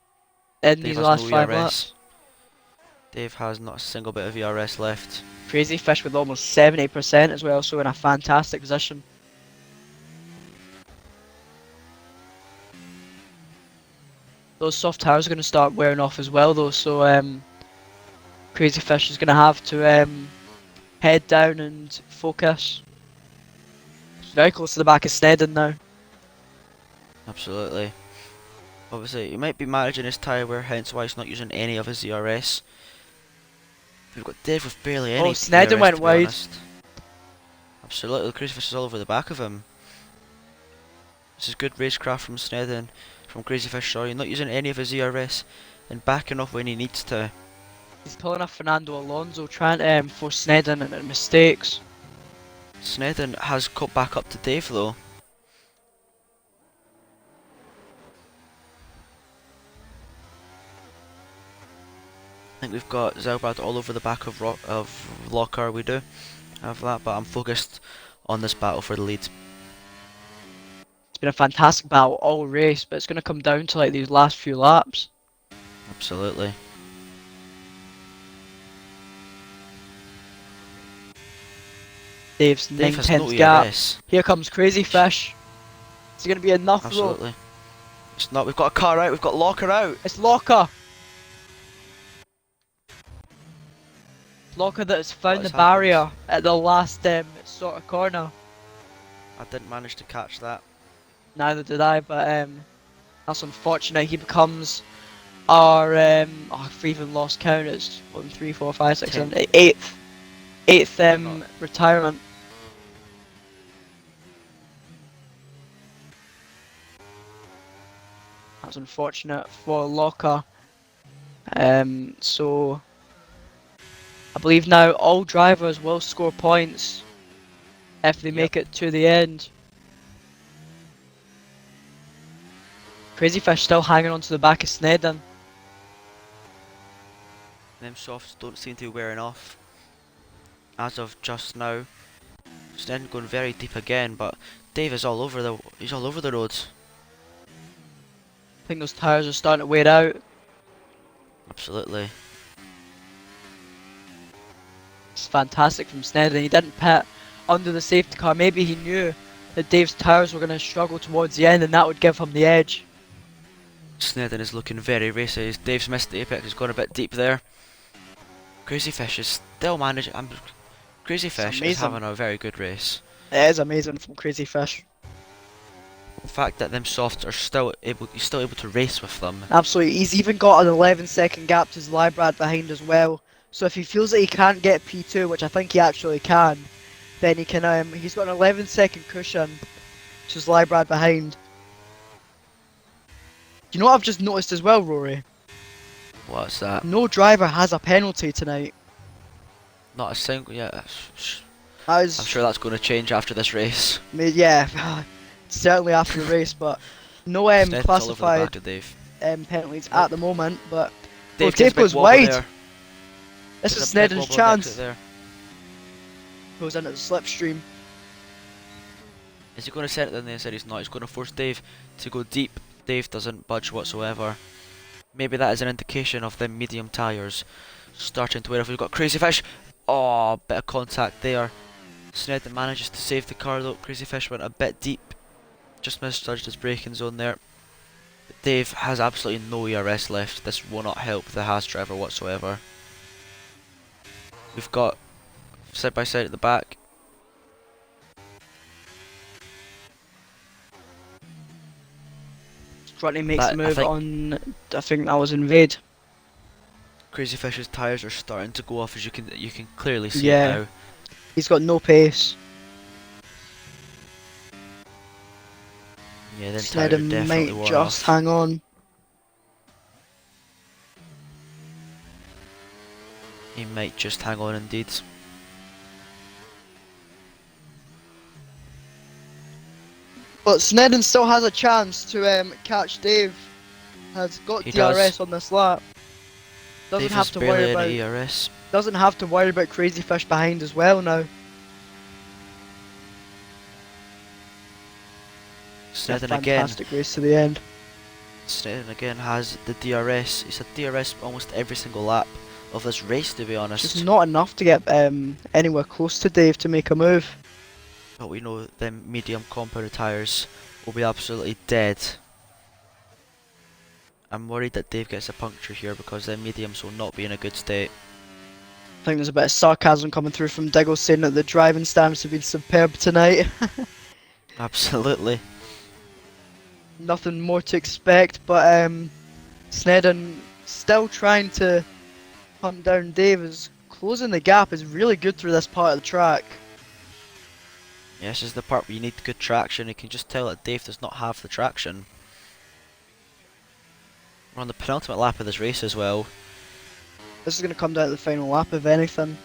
in Dave these has last no 5 ERS. laps. Dave has not a single bit of ERS left. Crazy Fish with almost 70% as well, so in a fantastic position. Those soft tires are going to start wearing off as well though, so Crazy Fish is going to have to head down and focus. It's very close to the back of Snedden now. Absolutely. Obviously, he might be managing his tyre wear, hence why he's not using any of his ERS. We've got Dave with barely any Snedden ERS, went to be wide. honest. Absolutely, the Crazy Fish is all over the back of him. This is good racecraft from Snedden, from Crazy Fish, sorry, not using any of his ERS and backing off when he needs to. He's pulling a Fernando Alonso, trying to force Snedden into mistakes. Snedden has caught back up to Dave though. I think we've got Zylbrad all over the back of Lockhart, we do have that, but I'm focused on this battle for the lead. It's been a fantastic battle all race, but it's going to come down to like these last few laps. Absolutely. Dave's Dave 9 has no tenths gap. ERS. Here comes Crazy Fish. Is it going to be enough though? Absolutely. It's not, we've got a car out, we've got Locker out. It's Locker. Locker that has found What the has barrier happened? at the last sort of corner. I didn't manage to catch that. Neither did I, but that's unfortunate. He becomes our I've even lost count. It's 1, 3, 4, 5, 6, 7, 8th retirement. That's unfortunate for Locker. So I believe now all drivers will score points if they make it to the end. Crazy Fish still hanging on to the back of Snedden. Them softs don't seem to be wearing off as of just now. Snedden going very deep again, but Dave is he's all over the roads. I think those tyres are starting to wear out. Absolutely. It's fantastic from Snedden. He didn't pit under the safety car. Maybe he knew that Dave's tyres were going to struggle towards the end and that would give him the edge. Snedden is looking very racy. Dave's missed the apex. He's gone a bit deep there. Crazy Fish is still managing. Crazy Fish is having a very good race. It is amazing from Crazy Fish. The fact that them softs are he's still able to race with them. Absolutely. He's even got an 11-second gap to his Librad behind as well. So if he feels that he can't get P2, which I think he actually can, then he can. He's got an 11-second cushion to his Librad behind. You know what I've just noticed as well, Rory? What's that? No driver has a penalty tonight. Not a single. Yeah, That is, I'm sure that's going to change after this race. yeah, certainly after the race, but no Snedden's all over the classified back of Dave. penalties at the moment. But Dave Dave goes wide. There. This There's is a big Snedden's wobble on the exit chance. there. Goes into the slipstream. Is he going to set it in the inside? He's not. He's going to force Dave to go deep. Dave doesn't budge whatsoever. Maybe that is an indication of the medium tyres starting to wear off. We've got Crazy Fish. Oh, bit of contact there. Snedden manages to save the car though. Crazy Fish went a bit deep. Just misjudged his braking zone there. But Dave has absolutely no ERS left. This will not help the Haas driver whatsoever. We've got side by side at the back. Strutty makes That- the I move think- on. I think that was Invade. Crazy Fish's tyres are starting to go off, as you can clearly see Yeah. it now. He's got no pace. Yeah, then tyre Snedden definitely might worn just off. hang on. He might just hang on indeed. But Snedden still has a chance to catch Dave. Has got He DRS does. on this lap. Doesn't Dave have is to barely worry in about. ERS. Doesn't have to worry about Crazy Fish behind as well now. Snedden A again. fantastic race to the end. Snedden again has the DRS. He's had DRS almost every single lap of this race, to be honest. Just not enough to get anywhere close to Dave to make a move. But we know them medium compound tyres will be absolutely dead. I'm worried that Dave gets a puncture here because their mediums will not be in a good state. I think there's a bit of sarcasm coming through from Diggle saying that the driving stance have been superb tonight. Absolutely. Nothing more to expect, but Snedden still trying to hunt down Dave. Is closing the gap is really good through this part of the track. Yeah, this is the part where you need good traction. You can just tell that Dave does not have the traction. We're on the penultimate lap of this race as well. This is going to come down to the final lap, if anything.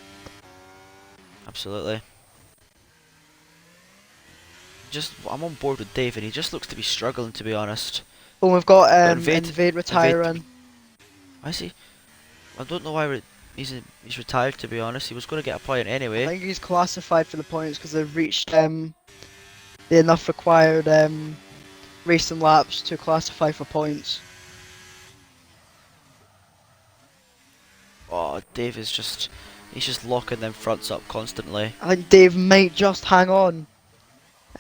Absolutely. I'm on board with Dave, and he just looks to be struggling, to be honest. Well, we've got Invade- retiring. Why is he? I don't know why he's retired, to be honest. He was going to get a point anyway. I think he's classified for the points because they've reached the enough required racing laps to classify for points. Oh, Dave is he's just locking them fronts up constantly. I think Dave might just hang on.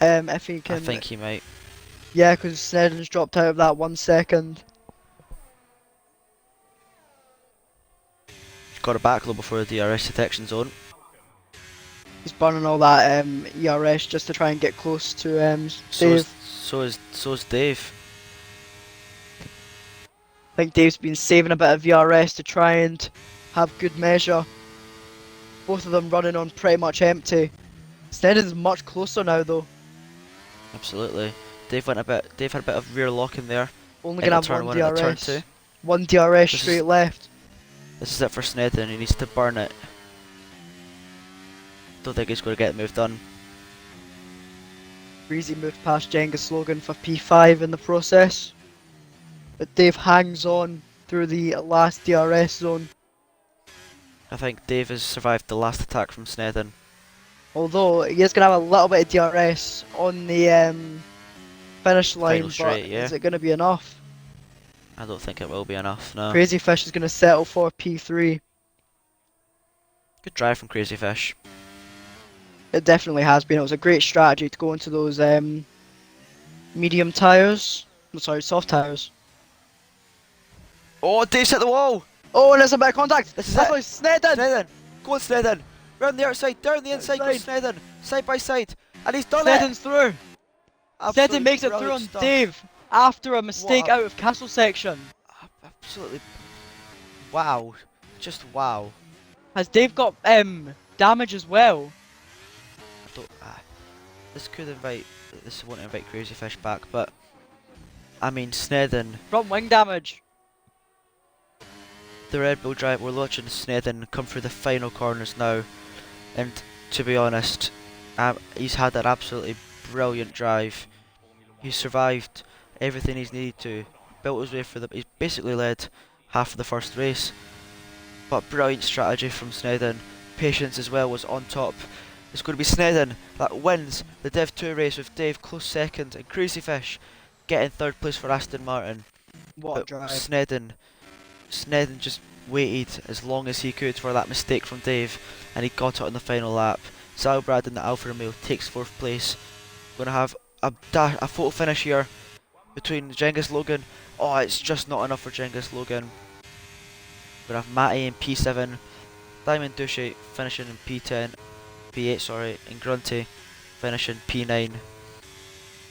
If he can. I think he might. Yeah, because Snedden's dropped out of that 1 second. Got a back low before the DRS detection zone. He's burning all that ERS just to try and get close to Dave. So is Dave. I think Dave's been saving a bit of ERS to try and have good measure. Both of them running on pretty much empty. Snedden's much closer now though. Absolutely. Dave had a bit of rear lock in there. Only Into gonna have turn one one into turn DRS. two. One DRS This straight is- left. This is it for Snedden. He needs to burn it. Don't think he's going to get the move done. Breezy moved past Jenga's slogan for P5 in the process. But Dave hangs on through the last DRS zone. I think Dave has survived the last attack from Snedden. Although he is going to have a little bit of DRS on the finish Final line, but straight, yeah. is it going to be enough? I don't think it will be enough, no. Crazy Fish is going to settle for P3. Good drive from Crazy Fish. It definitely has been. It was a great strategy to go into those medium tyres. Sorry, soft tyres. Oh, Dave's hit the wall! Oh, and there's a bit of contact. This is That's it. why Snedden. Snedden! Go on, Snedden! Round the outside, down the inside goes Snedden! Side by side! And he's done it! Snedden's through. Absolutely Snedden makes it through brilliant on stuff. Dave after a mistake What a- out of castle section. Absolutely. Wow. Just wow. Has Dave got damage as well? I don't. This could invite. This won't invite Crazy Fish back, but. I mean, Snedden. Front wing damage. The Red Bull drive. We're watching Snedden come through the final corners now. And to be honest, he's had an absolutely brilliant drive. He's survived everything he's needed to. Built his way for the. He's basically led half of the first race. But brilliant strategy from Snedden. Patience as well was on top. It's going to be Snedden that wins the Div 2 race with Dave close second and Crazy Fish getting third place for Aston Martin. What a But drive. Snedden just waited as long as he could for that mistake from Dave, and he got it on the final lap. Zalbrad in the Alfa Romeo takes fourth place. Going to have a photo finish here between Genghis Logan. Oh, it's just not enough for Genghis Logan. We're going to have Matty in P7, Diamond Duchy finishing in P10, P8 sorry, and Grunty finishing P9.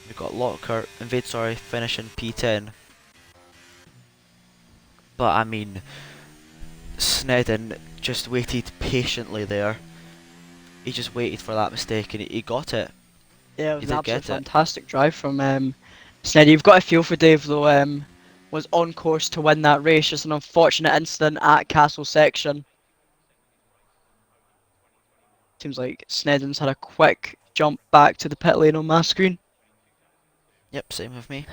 We've got Lockhart, Invade sorry, finishing P10. But I mean, Snedden just waited patiently there. He just waited for that mistake and he got it. Yeah, it was He an did absolute get it. fantastic drive from Snedden. You've got to feel for Dave though. Was on course to win that race. Just an unfortunate incident at Castle section. Seems like Snedden's had a quick jump back to the pit lane on my screen. Yep, same with me.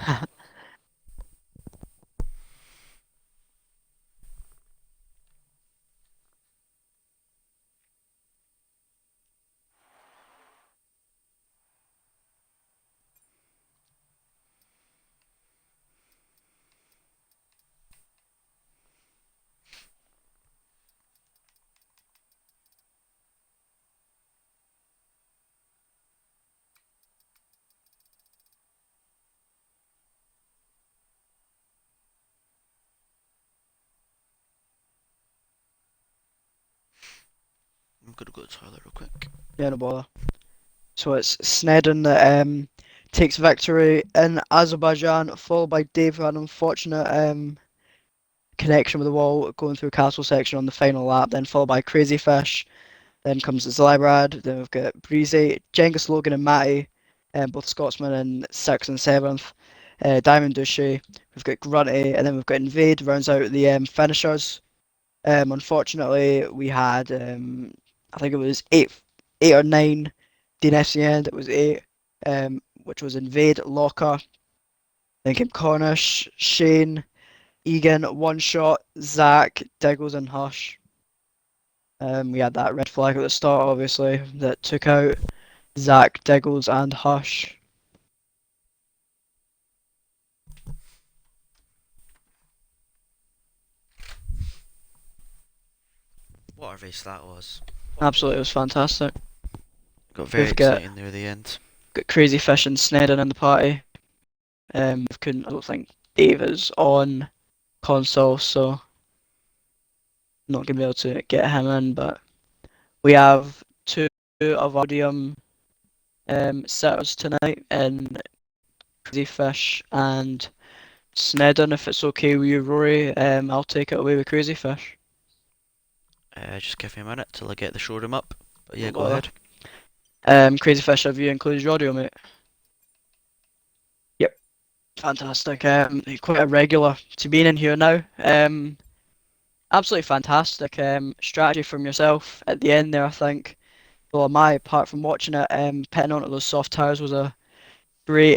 I'm gonna go to the toilet real quick. Yeah, no bother. So it's Snedden that takes victory in Azerbaijan, followed by Dave, who had an unfortunate connection with the wall going through Castle section on the final lap, then followed by Crazy Fish. Then comes Zlybrad, then we've got Breezy, Genghis Logan and Matty, both Scotsmen in 6th and 7th. Diamond Duchy, we've got Grunty, and then we've got Invade, rounds out the finishers. Unfortunately, we had, I think it was 8 or 9 DNFs in the end. It was 8, which was Invade, Locker, then came Cornish, Shane, Egan, One Shot, Zach, Diggles, and Hush. We had that red flag at the start, obviously, that took out Zach, Diggles, and Hush. What a race that was. Absolutely, it was fantastic. Got very We've got- exciting near the end. Got Crazy Fish and Snedden in the party. I don't think Dave is on console, so not gonna be able to get him in. But we have 2 of our podium sitters tonight in Crazy Fish and Snedden. If it's okay with you, Rory, I'll take it away with Crazy Fish. Just give me a minute till I get the showroom up. But yeah, No go bother. ahead. Crazy Fish, have you included your audio, mate? Yep. Fantastic. Quite a regular to being in here now. Absolutely fantastic. Strategy from yourself at the end there, I think. Well, on my apart from watching it, pitting onto those soft tires was a great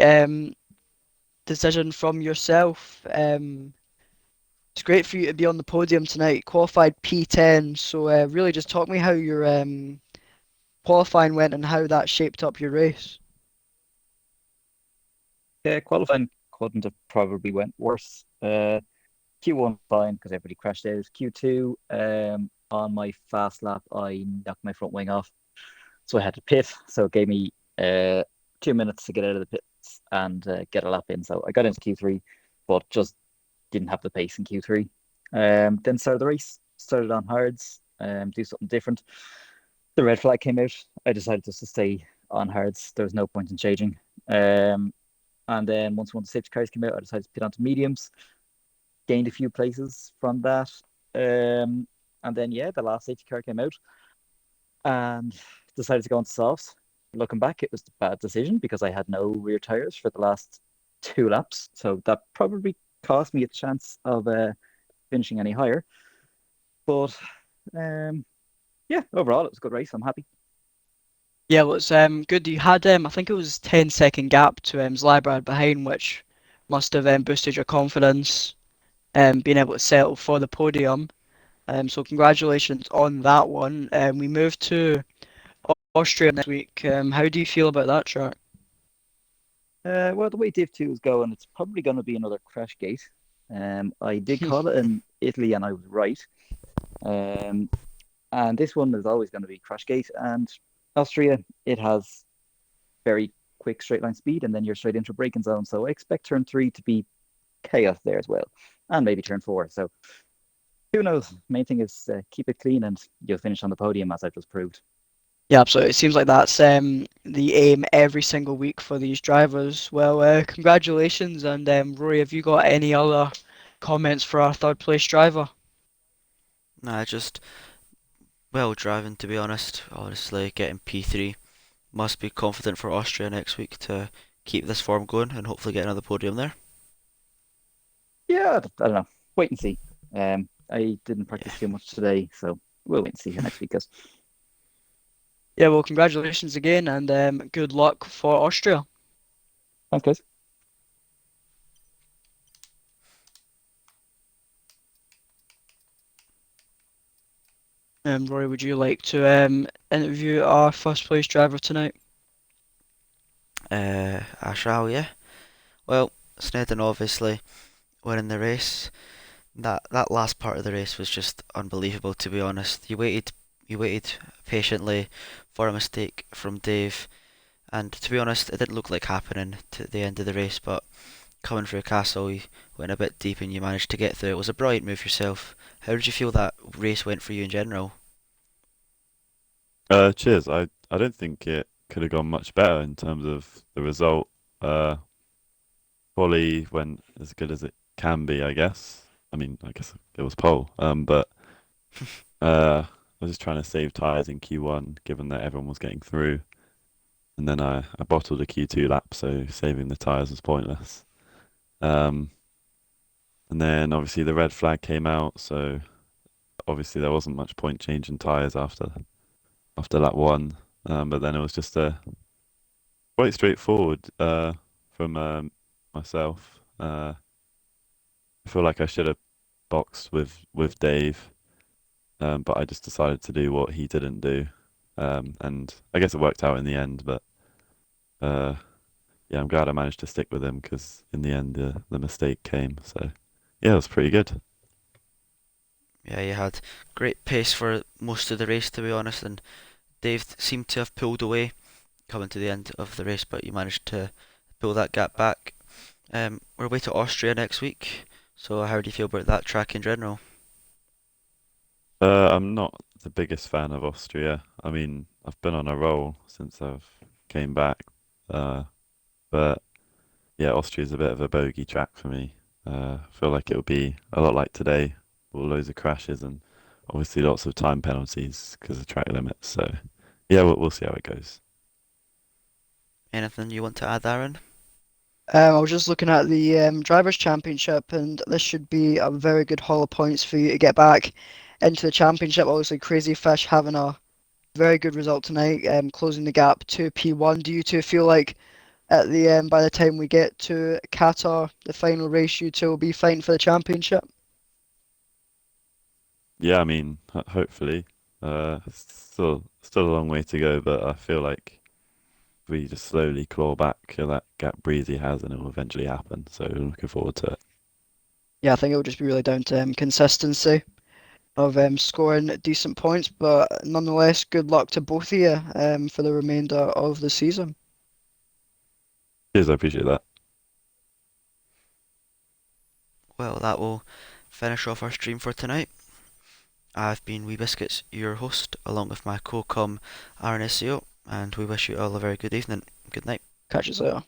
decision from yourself. It's great for you to be on the podium tonight. Qualified P10. So really, just talk me how your qualifying went and how that shaped up your race. Yeah, qualifying couldn't have probably went worse. Q1 fine because everybody crashed out. Q2, on my fast lap, I knocked my front wing off, so I had to pit. So it gave me 2 minutes to get out of the pits and get a lap in. So I got into Q3, but just didn't have the pace in Q3. Then started the race, started on hards, do something different. The red flag came out. I decided just to stay on hards. There was no point in changing. And then once one of the safety cars came out, I decided to pit onto mediums, gained a few places from that. And then, yeah, the last safety car came out and decided to go on softs. Looking back, it was a bad decision because I had no rear tires for the last 2 laps. So that probably cost me a chance of finishing any higher. But yeah, overall, it was a good race. I'm happy. Yeah, well, it's good. You had I think it was 10-second gap to Zlybrad behind, which must have boosted your confidence, being able to settle for the podium. So congratulations on that one. We move to Austria next week. How do you feel about that track? Well, the way Div 2 is going, it's probably going to be another crash gate. I did call it in Italy and I was right. Um, and this one is always going to be Crashgate. And Austria, it has very quick straight line speed, and then you're straight into a braking zone. So I expect turn 3 to be chaos there as well, and maybe turn 4. So who knows? Main thing is keep it clean, and you'll finish on the podium as I've just proved. Yeah, absolutely. It seems like that's the aim every single week for these drivers. Well, congratulations, and Rory, have you got any other comments for our third place driver? Nah, just well driving to be honest. Honestly, getting P3 must be confident for Austria next week to keep this form going and hopefully get another podium there. Yeah, I don't know. Wait and see. I didn't Yeah, practice too much today, so we'll wait and see how next week goes. Yeah, well, congratulations again, and good luck for Austria. Thanks, guys. Rory, would you like to interview our first place driver tonight? I shall. Yeah. Well, Snedden obviously winning the race. That last part of the race was just unbelievable to be honest. You waited patiently for a mistake from Dave, and to be honest, it didn't look like happening to the end of the race. But coming through Castle, you went a bit deep and you managed to get through. It was a brilliant move yourself. How did you feel that race went for you in general? Cheers. I don't think it could have gone much better in terms of the result. Uh, Quali went as good as it can be, I guess. I mean, I guess it was pole. But I was just trying to save tires in Q1, given that everyone was getting through, and then I bottled a Q2 lap, so saving the tires was pointless. Um, and then obviously the red flag came out, so obviously there wasn't much point changing tires after lap one. But then it was just a quite straightforward from myself. I feel like I should have boxed with Dave, but I just decided to do what he didn't do, and I guess it worked out in the end. But uh, yeah, I'm glad I managed to stick with him because in the end the mistake came. So yeah, it was pretty good. Yeah, you had great pace for most of the race to be honest, and Dave seemed to have pulled away coming to the end of the race, but you managed to pull that gap back. We're away to Austria next week, so how do you feel about that track in general? I'm not the biggest fan of Austria. I mean, I've been on a roll since I've came back, uh, but yeah, Austria's a bit of a bogey track for me. I feel like it'll be a lot like today, with loads of crashes and obviously lots of time penalties because of track limits. So yeah, we'll see how it goes. Anything you want to add, Aaron? I was just looking at the Drivers' Championship, and this should be a very good haul of points for you to get back into the championship. Obviously, Crazy Fish having a very good result tonight, closing the gap to P1. Do you two feel like at the by the time we get to Qatar, the final race, you two will be fighting for the championship? Yeah, I mean, hopefully. Still a long way to go, but I feel like if we just slowly claw back that gap Breezy has, and it will eventually happen. So looking forward to it. Yeah, I think it will just be really down to consistency of scoring decent points, but nonetheless, good luck to both of you for the remainder of the season. Cheers, I appreciate that. Well, that will finish off our stream for tonight. I've been Wee Biscuits, your host, along with my co-com RSF1, and we wish you all a very good evening. Good night. Catch you later.